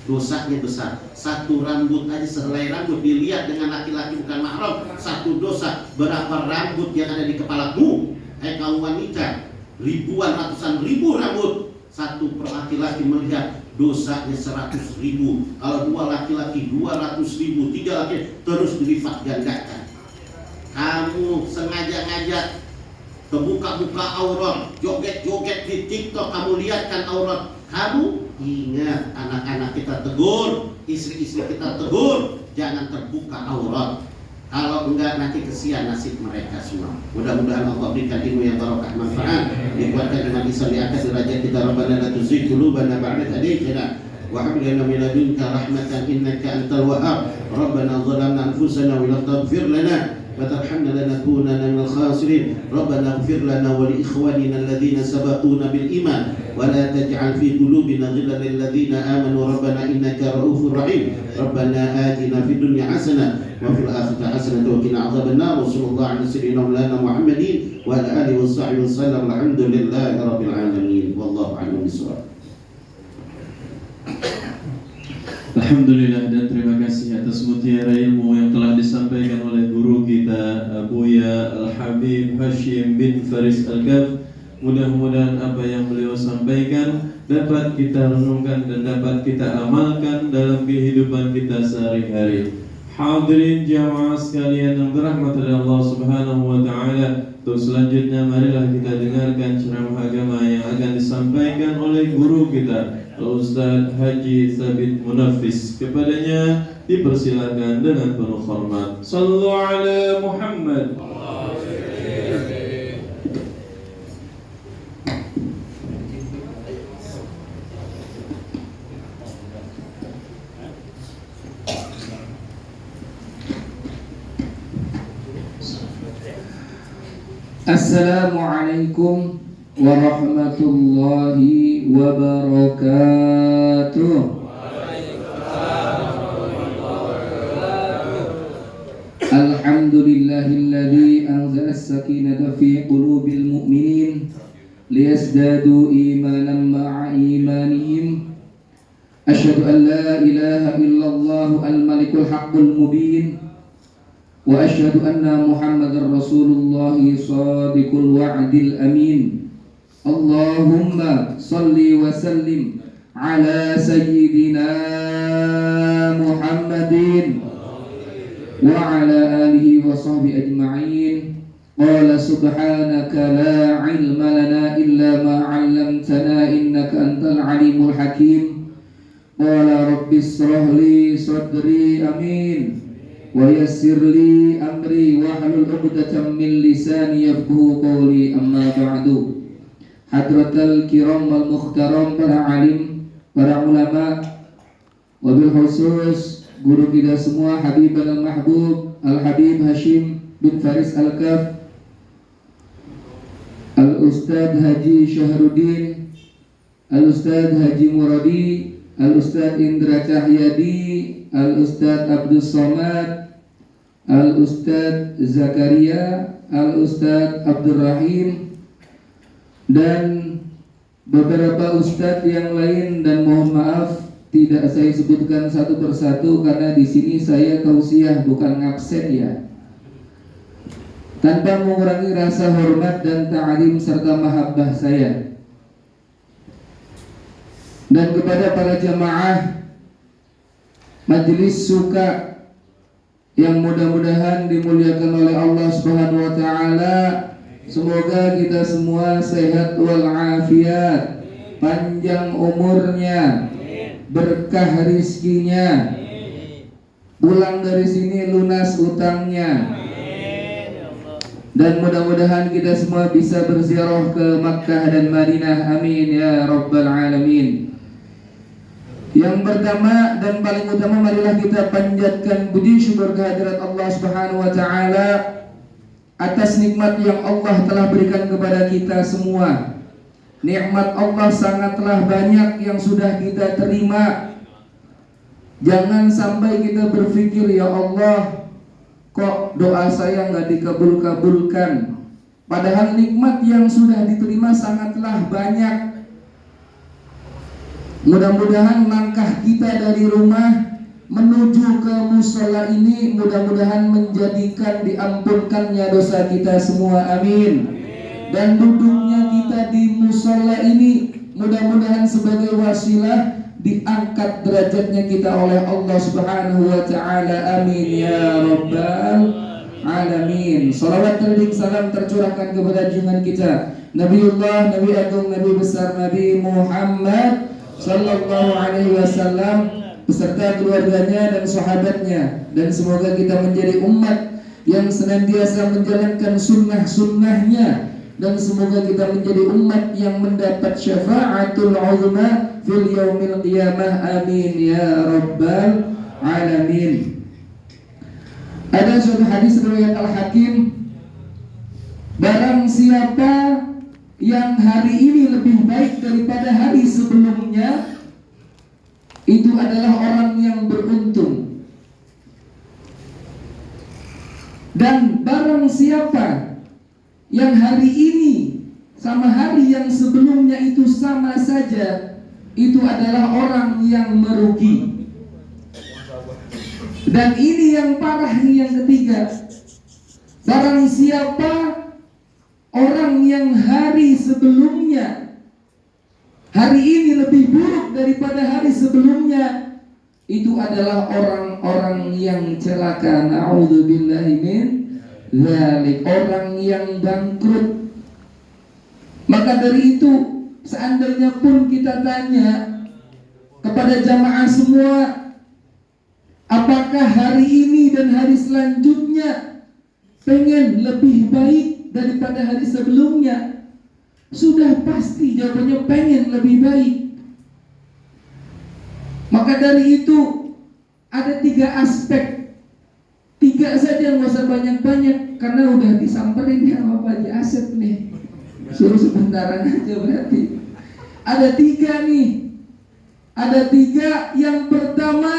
dosanya besar. Satu rambut aja, sehelai rambut dilihat dengan laki-laki bukan mahram, satu dosa. Berapa rambut yang ada di kepalamu? Kaum wanita, ribuan, ratusan ribu rambut. Satu per laki-laki melihat dosanya 100.000. Kalau 2 laki-laki 200.000, 3 laki terus dilipat gandakan. Kamu sengaja-ngaja terbuka-buka aurat, joget-joget di TikTok, kamu lihatkan aurat kamu. Ingat, anak-anak kita tegur, istri-istri kita tegur, jangan terbuka aurat. Kalau enggak nanti kesian nasib mereka semua. Mudah-mudahan Allah berikan ilmu yang barokah manfaat, dikuatkan dengan Islam di atas derajat kita. Rabbana la tuzigh qulubana ba'da idh hadaytana wa hab lana min ladunka rahmatan innaka antal wahhab. Rabbana zalamna anfusana wa lam taghfir lana wa tarhamna lanakunanna minal khasirin. Rabbana ighfir lana wa li ikhwanina alladhina sabaquna bil iman wa la taj'al fi qulubina ghillan lil ladzina amanu rabbana innaka ra'ufur rahim. Rabbana atina fid dunya hasanah wa fil akhirati hasanah wa qina adzaban nar. Sallallahu alaihi wasallam Muhammadin wa ala alihi washabbihi wasallam. Alhamdulillahi rabbil alamin. Wallahu a'lam bishawab. Alhamdulillah, dan terima kasih atas mutiara ilmu yang telah disampaikan oleh guru kita Buya Al-Habib Hashim bin Faris Al-Kaf. Mudah-mudahan apa yang beliau sampaikan dapat kita renungkan dan dapat kita amalkan dalam kehidupan kita sehari-hari. Hadirin jamaah sekalian yang dirahmati Allah Subhanahu wa taala, untuk selanjutnya marilah kita dengarkan ceramah agama yang disampaikan oleh guru kita Ustaz Haji Thabit Munafis. Kepadanya dipersilakan dengan penuh hormat. Sallu ala Muhammad. Assalamualaikum warahmatullahi wabarakatuh. Alhamdulillahilladzi anzala as-sakinata fi qulubil mu'minin liyazdadu imanan ma'a imanihim. Asyhadu an la ilaha illallah al-malikul haqqul mubin. Wa asyhadu anna Muhammadar Rasulullah shadiqul wa'dil amin. Allahumma salli wa sallim ala sayyidina Muhammadin wa ala alihi wa sahbihi ajma'in. Qala subhanaka la ilma lana illa ma 'allamtana innaka antal alimul hakim. Qala rabbi ishrah li sadri amin wa yassir li amri wahlul 'uqdatam min lisani yafqahu qawli. Amma ba'du. Hadratal kiram wal mukhtaram, para alim, para ulama, wabil khusus guru kita semua Habibana al-Mahbub Al-Habib Hashim bin Faris Al-Kaf, Al-Ustadz Haji Syahruddin, Al-Ustadz Haji Muradi, Al-Ustadz Indra Cahyadi, Al-Ustadz Abdus Somad, Al-Ustadz Zakaria, Al-Ustadz Abdul Rahim, dan beberapa ustadz yang lain, dan mohon maaf tidak saya sebutkan satu persatu karena di sini saya tausiah bukan ngabsen ya. Tanpa mengurangi rasa hormat dan ta'zim serta mahabbah saya. Dan kepada para jamaah Majelis Suka yang mudah-mudahan dimuliakan oleh Allah Subhanahu wa taala, semoga kita semua sehat walafiat, panjang umurnya, berkah rizkinya, pulang dari sini lunas utangnya, dan mudah-mudahan kita semua bisa berziarah ke Makkah dan Madinah. Amin ya rabbal alamin. Yang pertama dan paling utama, marilah kita panjatkan puji syukur kehadirat Allah Subhanahu wa taala atas nikmat yang Allah telah berikan kepada kita semua. Nikmat Allah sangatlah banyak yang sudah kita terima. Jangan sampai kita berpikir, ya Allah, kok doa saya nggak dikabul-kabulkan. Padahal nikmat yang sudah diterima sangatlah banyak. Mudah-mudahan langkah kita dari rumah menuju ke musola ini mudah-mudahan menjadikan diampunkannya dosa kita semua. Amin. Dan duduknya kita di musola ini mudah-mudahan sebagai wasilah diangkat derajatnya kita oleh Allah Subhanahu wa taala. Amin ya rabbal alamin. Salawat dan salam tercurahkan kepada junjungan kita Nabiullah, Nabi Agung, Nabi besar Nabi Muhammad sallallahu alaihi wasallam beserta keluarganya dan sahabatnya, dan semoga kita menjadi umat yang senantiasa menjalankan sunnah-sunnahnya, dan semoga kita menjadi umat yang mendapat syafa'atul uzma fil yaumil qiyamah. Amin ya rabbal alamin. Ada suatu hadis riwayat Al-Hakim, barang siapa yang hari ini lebih baik daripada hari sebelumnya, itu adalah orang yang beruntung. Dan barang siapa yang hari ini sama hari yang sebelumnya itu sama saja, itu adalah orang yang merugi. Dan ini yang parah, ini yang ketiga. Barang siapa orang yang hari sebelumnya, hari ini lebih buruk daripada hari sebelumnya, itu adalah orang-orang yang celaka. Na'udzubillahi min dzalik, orang yang bangkrut. Maka dari itu seandainya pun kita tanya kepada jamaah semua, apakah hari ini dan hari selanjutnya pengen lebih baik daripada hari sebelumnya? Sudah pasti jawabannya pengen lebih baik. Maka dari itu ada 3 aspek, 3 saja, nggak usah banyak-banyak karena udah disamperin ya sama Pak Haji Asep nih. Suruh sebentaran aja berarti. Ada 3 nih. Ada 3. Yang pertama,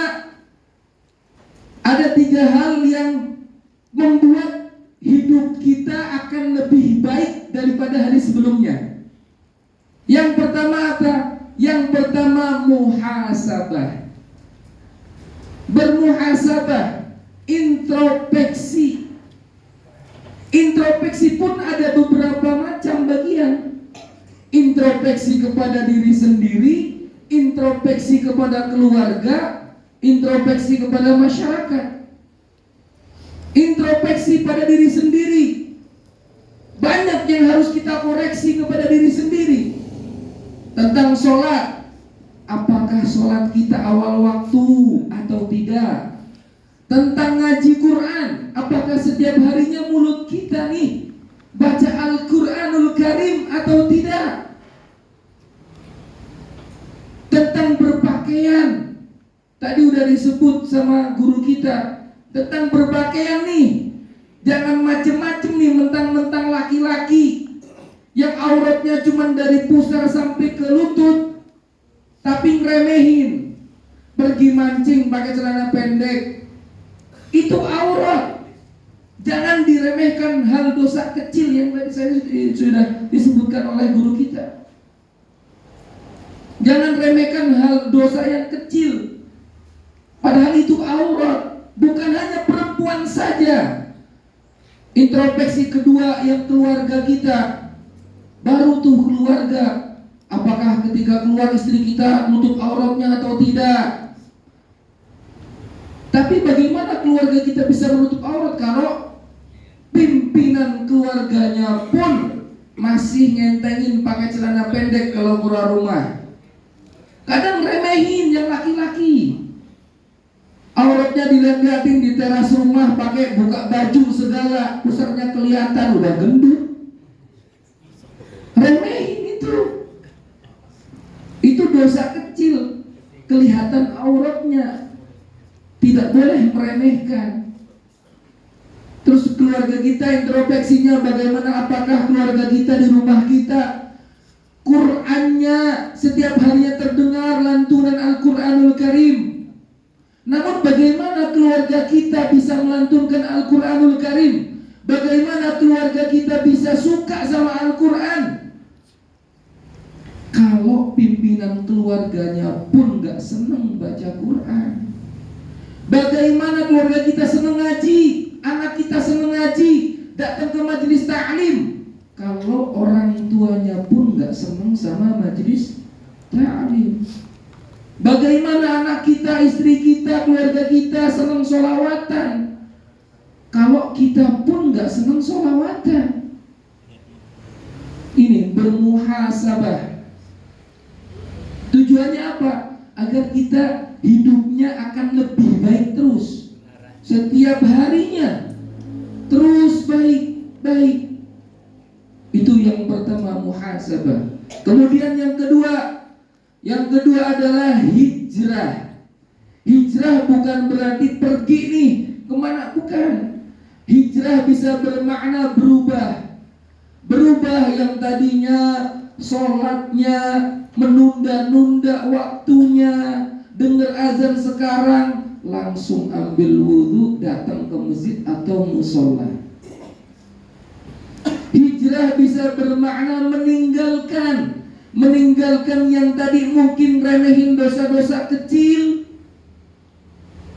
ada 3 hal yang membuat hidup kita akan lebih baik daripada hari sebelumnya. Yang pertama apa? Yang pertama muhasabah. Bermuhasabah, introspeksi. Introspeksi pun ada beberapa macam bagian. Introspeksi kepada diri sendiri, introspeksi kepada keluarga, introspeksi kepada masyarakat. Introspeksi pada diri sendiri, banyak yang harus kita koreksi kepada diri sendiri. Tentang sholat, apakah sholat kita awal waktu atau tidak? Tentang ngaji Quran, apakah setiap harinya mulut kita nih baca Al-Quranul Karim atau tidak? Tentang berpakaian, tadi udah disebut sama guru kita. Tentang berpakaian nih, jangan macem-macem nih mentang-mentang laki-laki yang auratnya cuma dari pusar sampai ke lutut, tapi ngeremehin pergi mancing pakai celana pendek. Itu aurat. Jangan diremehkan hal dosa kecil yang tadi saya sudah disebutkan oleh guru kita. Jangan remehkan hal dosa yang kecil, padahal itu aurat. Bukan hanya perempuan saja. Introspeksi kedua yang keluarga kita. Baru tuh keluarga, apakah ketika keluar istri kita nutup auratnya atau tidak? Tapi bagaimana keluarga kita bisa menutup aurat kalau pimpinan keluarganya pun masih ngentengin pakai celana pendek kalau keluar rumah? Kadang remehin yang laki-laki, auratnya dilihat-lihatin di teras rumah pakai buka baju segala, pusarnya kelihatan, udah gendut. Remehin itu dosa kecil, kelihatan auratnya. Tidak boleh meremehkan. Terus keluarga kita introspeksinya bagaimana? Apakah keluarga kita di rumah kita Qur'annya setiap harinya terdengar lantunan Al-Quranul Karim? Namun bagaimana keluarga kita bisa melantunkan Al-Quranul Karim? Bagaimana keluarga kita bisa suka sama Al-Quran kalau pimpinan keluarganya pun gak seneng baca Quran? Bagaimana keluarga kita seneng ngaji, anak kita seneng ngaji, datang ke majelis ta'lim, kalau orang tuanya pun gak seneng sama majelis ta'lim? Bagaimana anak kita, istri kita, keluarga kita seneng sholawatan, kalau kita pun gak seneng sholawatan? Ini bermuhasabah. Tujuannya apa? Agar kita hidupnya akan lebih baik terus, setiap harinya terus baik. Itu yang pertama, muhasabah. Kemudian yang kedua adalah hijrah. Hijrah bukan berarti pergi nih kemana, bukan. Hijrah bisa bermakna berubah. Berubah yang tadinya sholatnya menunda-nunda waktunya, dengar azan sekarang langsung ambil wudhu, datang ke masjid atau musola. Hijrah bisa bermakna meninggalkan yang tadi mungkin remehin dosa-dosa kecil,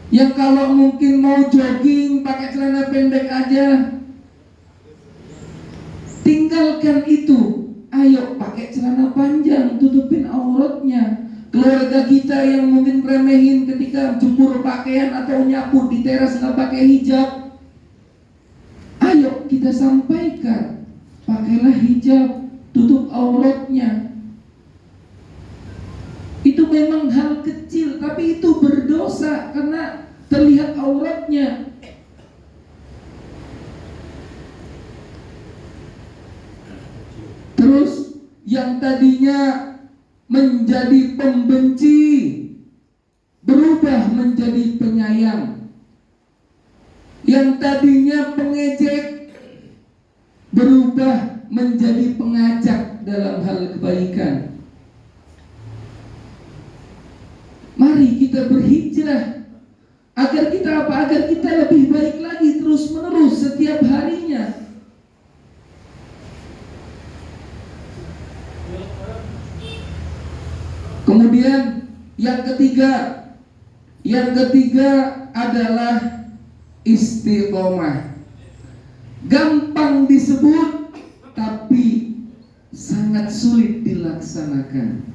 yang kalau mungkin mau jogging pakai celana pendek aja, tinggalkan itu. Ayo pakai celana panjang, tutupin auratnya. Keluarga kita yang mungkin remehin ketika jemur pakaian atau nyapu di teras nggak pakai hijab, ayo kita sampaikan, pakailah hijab, tutup auratnya. memang hal kecil, tapi itu berdosa karena terlihat auratnya. Terus yang tadinya menjadi pembenci berubah menjadi penyayang. Yang tadinya pengejek berubah menjadi pengajak dalam hal kebaikan. Mari kita berhijrah agar kita apa? Agar kita lebih baik lagi terus menerus setiap harinya. Kemudian yang ketiga adalah istiqomah. Gampang disebut tapi sangat sulit dilaksanakan.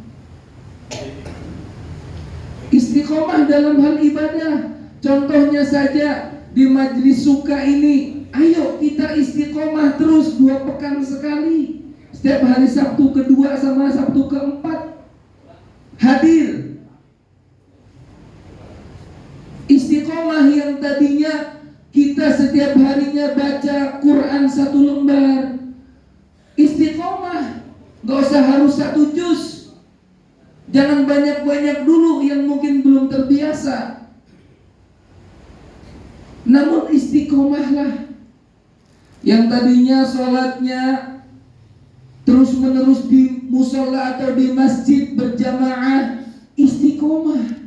Istiqomah dalam hal ibadah. Contohnya saja di majelis suka ini, ayo kita istiqomah terus 2 pekan sekali. Setiap hari Sabtu kedua sama Sabtu keempat hadir. Istiqomah yang tadinya kita setiap harinya baca Quran 1 lembar. Istiqomah, gak usah harus 1 juz. Jangan banyak-banyak dulu yang mungkin belum terbiasa. Namun istiqomahlah. Yang tadinya sholatnya terus menerus di musola atau di masjid berjamaah, istiqomah.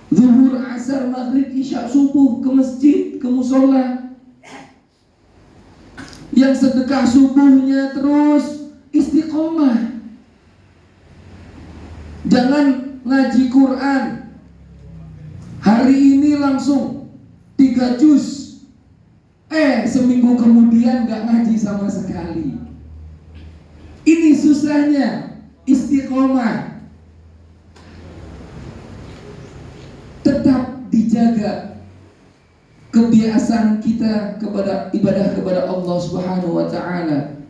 Zuhur, asar, maghrib, isya, subuh ke masjid, ke musola. Yang sedekah subuhnya terus istiqomah. Jangan ngaji Quran hari ini langsung 3 juz, seminggu kemudian gak ngaji sama sekali. Ini susahnya istiqomah. Tetap dijaga kebiasaan kita kepada ibadah kepada Allah Subhanahu wa taala.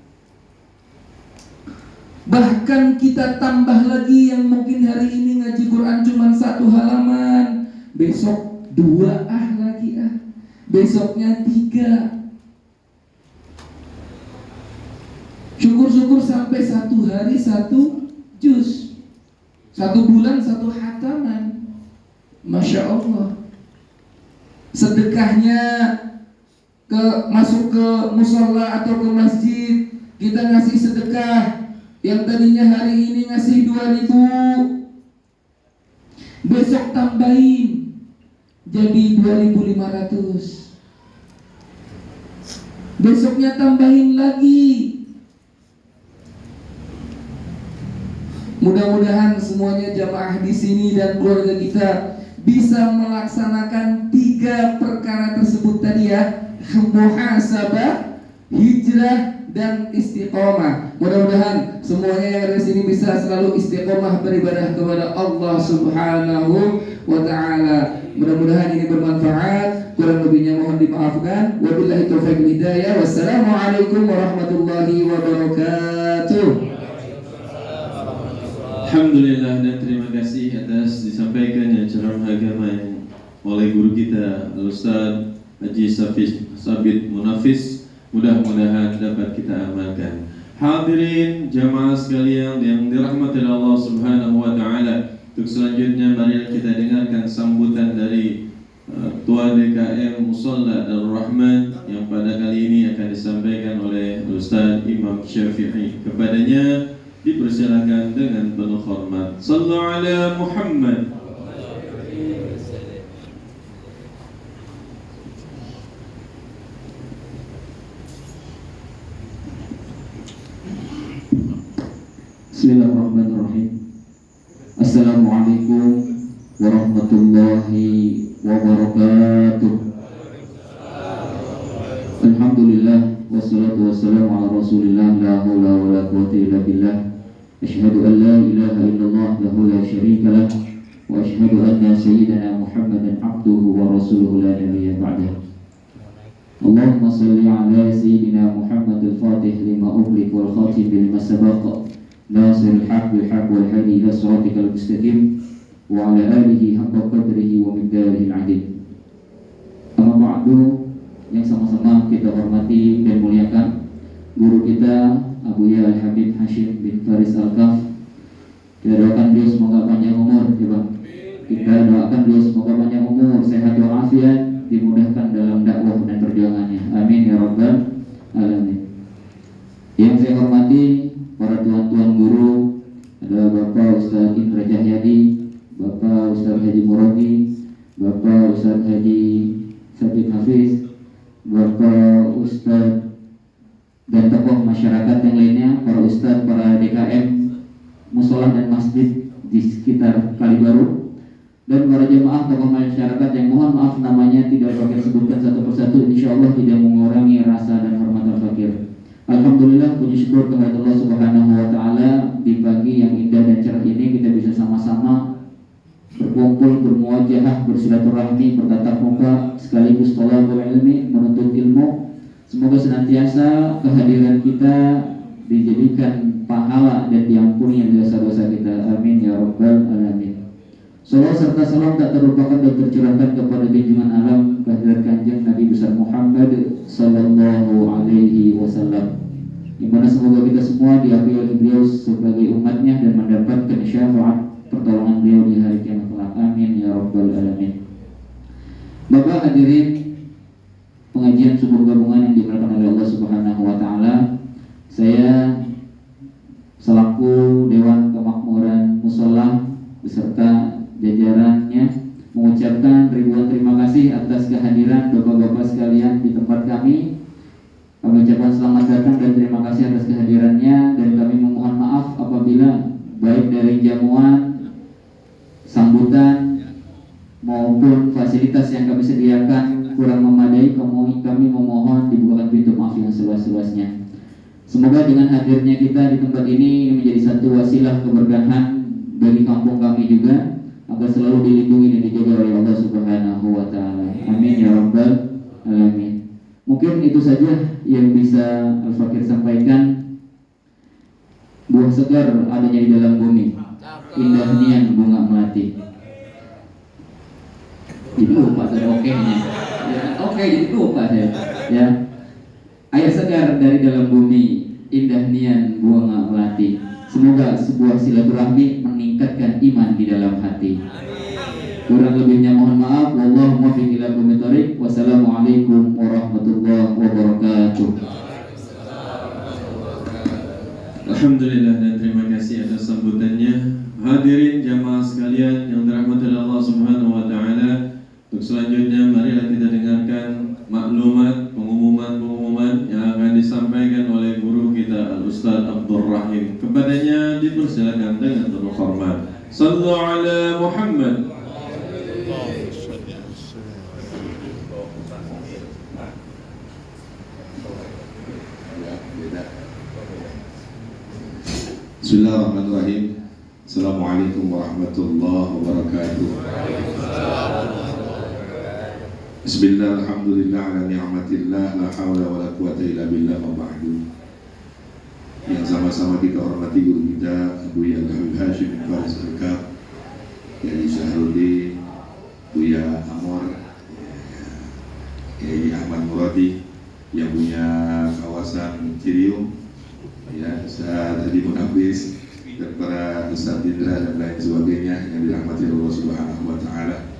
Bahkan kita tambah lagi yang mungkin hari ini ngaji Quran cuma 1 halaman, besok 2 lagi besoknya 3. Syukur-syukur sampai 1 hari 1 juz, 1 bulan 1 khataman. Masya Allah. Sedekahnya masuk ke musola atau ke masjid, kita ngasih sedekah. Yang tadinya hari ini ngasih 2.000, besok tambahin jadi 2.500. Besoknya tambahin lagi. Mudah-mudahan semuanya jamaah di sini dan keluarga kita bisa melaksanakan 3 perkara tersebut tadi ya. Muhasabah, hijrah, dan istiqomah. Mudah-mudahan semuanya yang ada di sini bisa selalu istiqomah beribadah kepada Allah Subhanahu wa taala. Mudah-mudahan ini bermanfaat. Kurang lebihnya mohon dimaafkan. Wabillahi taufiq wal hidayah. Wassalamualaikum warahmatullahi wabarakatuh. Alhamdulillah dan terima kasih atas disampaikannya ceramah agama yang oleh guru kita Al-Ustaz Haji Sabit Munafis. Mudah-mudahan dapat kita amalkan. Hadirin jamaah sekalian yang dirahmati Allah Subhanahu wa taala. Untuk selanjutnya mari kita dengarkan sambutan dari Ketua DKM Musalla Darul Rahman yang pada kali ini akan disampaikan oleh Ustaz Imam Syafi'i. Kepadanya dipersilakan dengan penuh hormat. Sallu ala Muhammad. Bismillahirrahmanirrahim. Assalamualaikum warahmatullahi wabarakatuh. Alhamdulillah wassalatu wassalamu ala Rasulillah la haula wala quwwata illa billah. Asyhadu an la ilaha illallah wahdahu la syarika lah wa asyhadu anna sayyidana Muhammadan abduhu wa rasuluhu la nabiyya ba'dah. Allahumma salli ala sayyidina Muhammad al-Fatih lima ughliq wal khatim lima sabaq nasiril haq bil haq wal hadi ila siratikal mustaqim wa ala alihi haqqa qadrihi wa miqdarihi al-'azim. Amma ba'du, yang sama-sama kita hormati dan muliakan guru kita Abu Ya Al-Habib Hashim bin Faris Al-Kaf. Kita doakan beliau semoga panjang umur, ya Bang. Kita doakan beliau semoga panjang umur, sehat walafiat, dimudahkan dalam dakwah dan perjuangannya. Amin ya rabbal alamin. Yang saya hormati para tuan-tuan guru, ada Bapak Ustaz Indra Jahyadi, Bapak Ustaz Haji Muradi, Bapak Ustaz Haji Sabit Hafiz, Bapak Ustaz dan tokoh masyarakat yang lainnya, para ustaz, para DKM, musola dan masjid di sekitar Kalibaru, dan para jemaah tokoh masyarakat yang mohon maaf namanya tidak dapat sebutkan satu persatu, insya Allah tidak mengurangi rasa dan hormat al-fakir. Alhamdulillah, puji syukur kepada Allah Subhanahu wa Ta'ala, di pagi yang indah dan cerah ini kita bisa sama-sama berkumpul, bermuwajahah, bersilaturahmi, bertatap muka, sekaligus thalabul ilmi, menuntut ilmu. Semoga senantiasa kehadiran kita dijadikan pahala dan diampuni dosa-dosa kita. Amin ya rabbal alamin. Salawat serta salam tak terlupakan dan tercurahkan kepada junjungan alam kehadirat kanjeng Nabi besar Muhammad sallallahu alaihi wasallam, di mana semoga kita semua diakui oleh beliau sebagai umatnya dan mendapatkan syafaat pertolongan beliau di hari kiamat kelak. Amin ya rabbal alamin. Bapak hadirin pengajian subuh gabungan yang diberkahi oleh Allah Subhanahu wa Ta'ala, saya selaku Dewan Kemakmuran Musola beserta jajarannya mengucapkan ribuan terima kasih atas kehadiran bapak-bapak sekalian di tempat kami. Kami ucapkan selamat datang dan terima kasih atas kehadirannya, dan kami memohon maaf apabila baik dari jamuan, sambutan maupun fasilitas yang kami sediakan kurang memadai. Kami memohon dibukakan pintu maaf yang seluas-luasnya. Semoga dengan hadirnya kita di tempat ini menjadi satu wasilah keberkahan bagi kampung kami juga, agar selalu dilindungi dan dijaga oleh Allah Subhanahu wa Ta'ala. Amin ya rabbal alamin. Mungkin itu saja yang bisa Al-Fakir sampaikan. Buah segar adanya di dalam bumi, indah nian bunga melati. Jadi lupa tadi oke-nya. Ya, oke, jadi lupa saya. Ya. Air segar dari dalam bumi, indah nian bunga melati. Semoga sebuah silaturahmi meningkatkan iman di dalam hati. Kurang lebihnya mohon maaf. Wallahu muwaffiq ila aqwamit thoriq. Wassalamualaikum warahmatullahi wabarakatuh. Alhamdulillah dan terima kasih atas sambutannya. Hadirin jamaah sekalian yang dirahmati Allah Subhanahu wa Ta'ala, untuk selanjutnya marilah kita dengarkan maklumat, pengumuman yang akan disampaikan oleh guru kita Al-Ustaz Abdul Rahim. Kepadanya dipersilakan dengan penuh hormat. Sallu ala Muhammad. Bismillahirrahmanirrahim. Assalamualaikum warahmatullahi wabarakatuh. Bismillah, alhamdulillah, ala ni'matillah, la hawla wa la quwata illa billah, wa ba'du. Yang sama-sama kita hormati guru kita Buya Al-Habib Hashim bin Faris Al-Kaf, Kiai Syahrudin, Buya Amor, Kiai Ahmad Muradi yang punya kawasan Cirium, ya, Ustaz Haji Munafis, dan para Ustaz Indra dan lain sebagainya yang dirahmati Allah Subhanahu wa Ta'ala.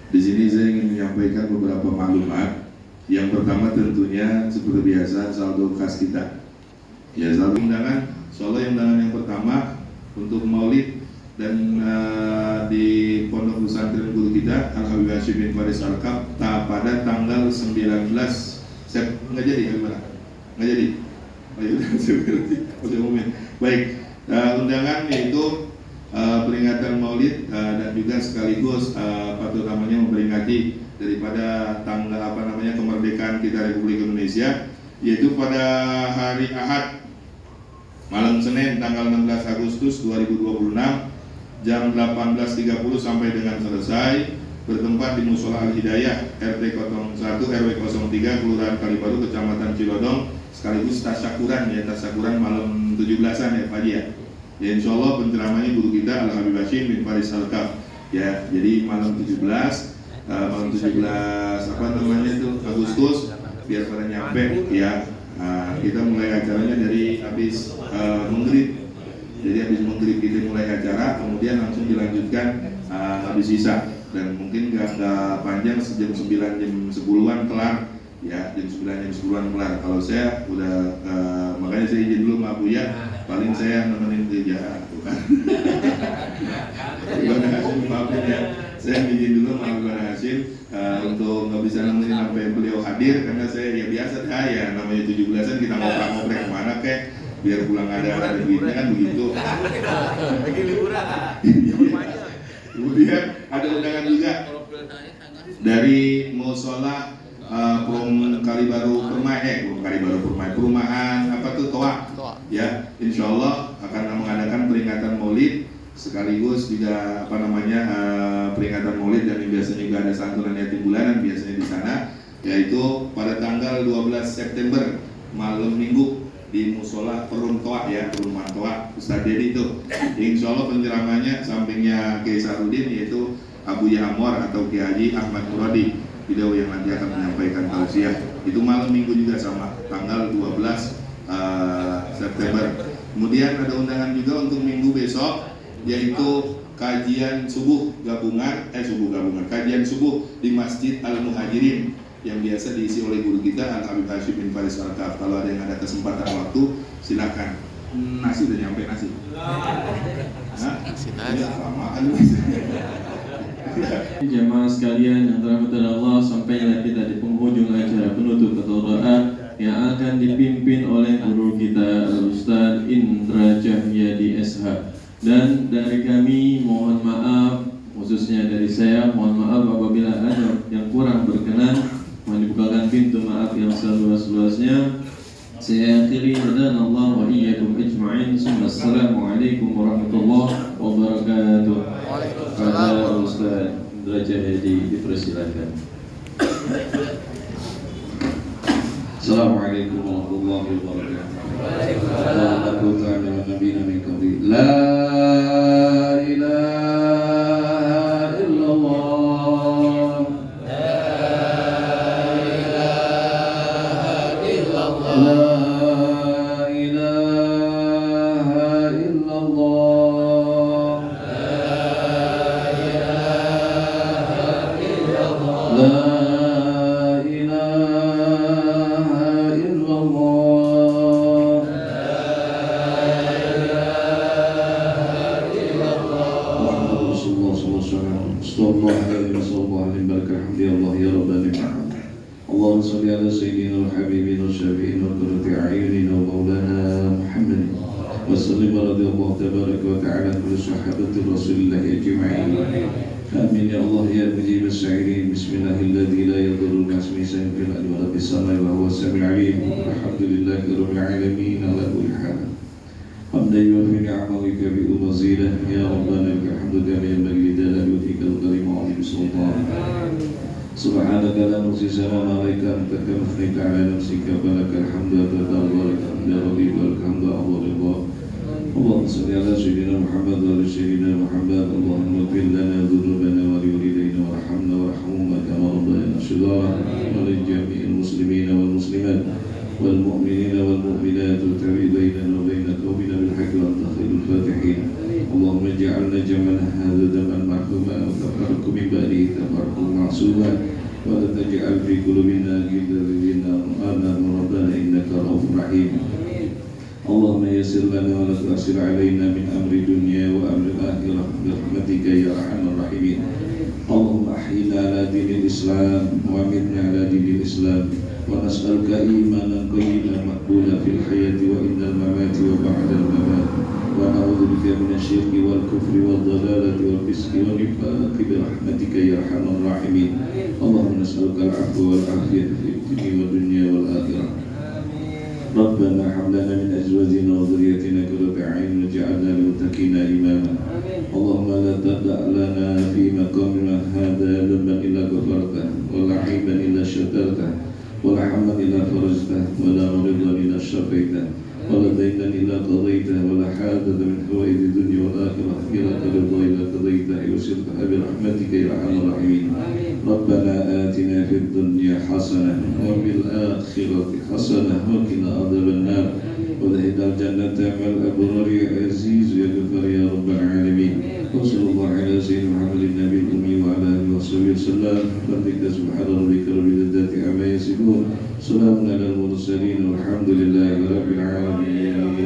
Di sini saya ingin menyampaikan beberapa maklumat. Yang pertama tentunya seperti biasa saldo khas kita. Ya, saldo undangan. Soalnya undangan yang pertama untuk Maulid dan di Pondok Pesantren guru kita Al-Habib Hashim bin Faris Al-Kaf pada tanggal 19 September. Nggak jadi, nggak jadi. Baik, undangan yaitu peringatan Maulid dan juga sekaligus patut namanya memperingati daripada tanggal kemerdekaan kita Republik Indonesia, yaitu pada hari Ahad malam Senin tanggal 16 Agustus 2026 jam 18.30 sampai dengan selesai, bertempat di Musola Al-Hidayah RT 01 RW 03 Kelurahan Kalibaru Kecamatan Cilodong, sekaligus tasyakuran malam 17-an ya Pak Haji ya. Ya insya Allah penceramahnya guru kita Al Habib Hashim bin Faris Al-Kaf ya. Jadi malam 17 apa namanya itu Agustus biar pada nyampe ya. Kita mulai acaranya dari habis maghrib. Jadi habis maghrib kita mulai acara, kemudian langsung dilanjutkan habis isya, dan mungkin nggak panjang, jam 9 jam 10-an kelar ya, jam 9 jam 10-an kelar. Kalau saya udah makanya saya izin dulu sama Buya, paling saya nemenin kerjaan tuh kan. Ibadah Hashim maafin ya, saya izin dulu sama Ibadah Hashim untuk nggak bisa nemenin sampai beliau hadir, karena saya ya biasa ya namanya 17-an kita ngoprek-ngoprek kemana kek biar pulang ada duitnya kan begitu. Lagi liburan. Kemudian ada undangan juga dari Musola perumahan apa tuh Toa ya, insya Allah akan mengadakan peringatan Maulid sekaligus juga apa namanya peringatan Maulid, dan biasanya juga ada santunan yatim bulanan biasanya di sana, yaitu pada tanggal 12 September malam Minggu di Musola Toa ya, perumahan Toa Ustadz Dedi itu. Insya Allah penceramahnya sampingnya Kiai Sarudin yaitu Abu Yahmor atau Kiai Haji Ahmad Muradi, beliau yang nanti akan menyampaikan tausiah. Itu malam Minggu juga sama, tanggal 12 September. Kemudian ada undangan juga untuk Minggu besok, yaitu kajian subuh gabungan, kajian subuh di Masjid Al Muhajirin yang biasa diisi oleh guru kita Al Habib Hashim bin Faris Al-Kaf. Kalau ada yang ada kesempatan waktu, silakan. Nasi udah nyampe nasi. Ya, lamaan. Jamaah sekalian yang dirahmati Allah, sampailah kita di penghujung acara penutup atau doa yang akan dipimpin oleh guru kita Al-Ustaz Indra Cahyadi SH. Dan dari kami mohon maaf, khususnya dari saya mohon maaf apabila ada yang kurang berkenan. Mohon dibukakan pintu maaf yang seluas-luasnya. Saya akhiri dan Allah wa iyyakum ajma'in. Assalamualaikum warahmatullahi wabarakatuh. Pada Ustaz Indra Cahyadi dipersilakan. Assalamualaikum warahmatullahi wabarakatuh. La ilaha illallah. La ilaha illallah. La ilaha illallah. Muhammad Rasulullah sallallahu alaihi wasallam. Barakah hamdillah ya rabbal alamin. Allahumma salli ala sayyidina wa habibina wa syafi'ina wa qurrati a'yunina wa maulana Muhammad wa sallim radhiyallahu tabaraka wa ta'ala kulli sahabati Rasulillah ajma'in. Amin ya Allah ya mujib as-sa'ilin. Bismillahilladzi la yadurru ma'asmihi shay'un fil ardi wa la fis samai wa huwa as-sami'ul 'alim. Alhamdulillahi rabbil alamin ala kulli hal. Hamdan yuwaffi ni'amahu wa yukafi'u mazidah. Ya rabbana lakal hamdu kama yanbaghi li jalali wajhikal karim wa 'azimi sultanik. Subhanaka la nuhsi sana'an 'alaika anta kama athnayta 'ala nafsika falakal hamdu abada wa lakal hamdu rabbika wal hamdu a'dha. Allahumma salli ala sayyidina Muhammad wa ala sayyidina Muhammad. Allahumma ighfir lana dhunubana wa li walidayna warhamna warhamhuma kama rabbayana shighara wa li jami'il muslimina wal muslimat wal mu'minina wal mu'minat wa tabi bainana wa baina qaumina bil haqqi wa anta khairul fatihin. Allahumma ij'alna jam'ana hadha jam'an marhuma wa tafarraqu min ba'dihi tafarruqan ma'suma wa la taj'al fi qulubina ghillan lil ladzina amanu rabbana innaka ra'ufur rahim. Allahumma yassir lana wa la tu'assir 'alaina min amri dunya wa amri akhirah bi rahmatika ya arhamar rahimin. Allahumma ahyina ala dinil Islam wa amitna ala dinil Islam wa nas'aluka imanan qayyiman maqbulan fil hayati wa innal mamati wa ba'dal mamat. Wa na'udzu bika minasyirki wal kufri wal dhalalati wal fisqi wal nifaqi bi rahmatika ya arhamar rahimin. Allahumma nas'aluka al-'afwa wal 'afiyata fid dunya wal akhirah. Rabbana hab lana min azwajina wa dhurriyyatina qurrata a'yun waj'alna lil muttaqina imama. Allahumma la tada' lana fi maqamina hadha dhanban illa ghafartahu wa la 'aiban illa shatartahu wa la hamman illa farajtahu wa la maridan illa shafaitahu wa la دينا إلا قضيته ولا حاجة من حوائج الدنيا والآخرة إلا رضا إلا قضيته وسرتها برحمتك يا أرحم الراحمين. ربنا آتنا في الدنيا حسنة وفي الآخرة حسنة وقنا عذاب النار وادخلنا الجنة مع الأبرار يا عزيز يا غفار يا رب العالمين. وصلى الله على سيدنا محمد النبي الأمي وعلى آله وصحبه وسلم. ربك سبحان ربك رب العزة عما يصفون. سلام على المرسلين والحمد لله رب العالمين.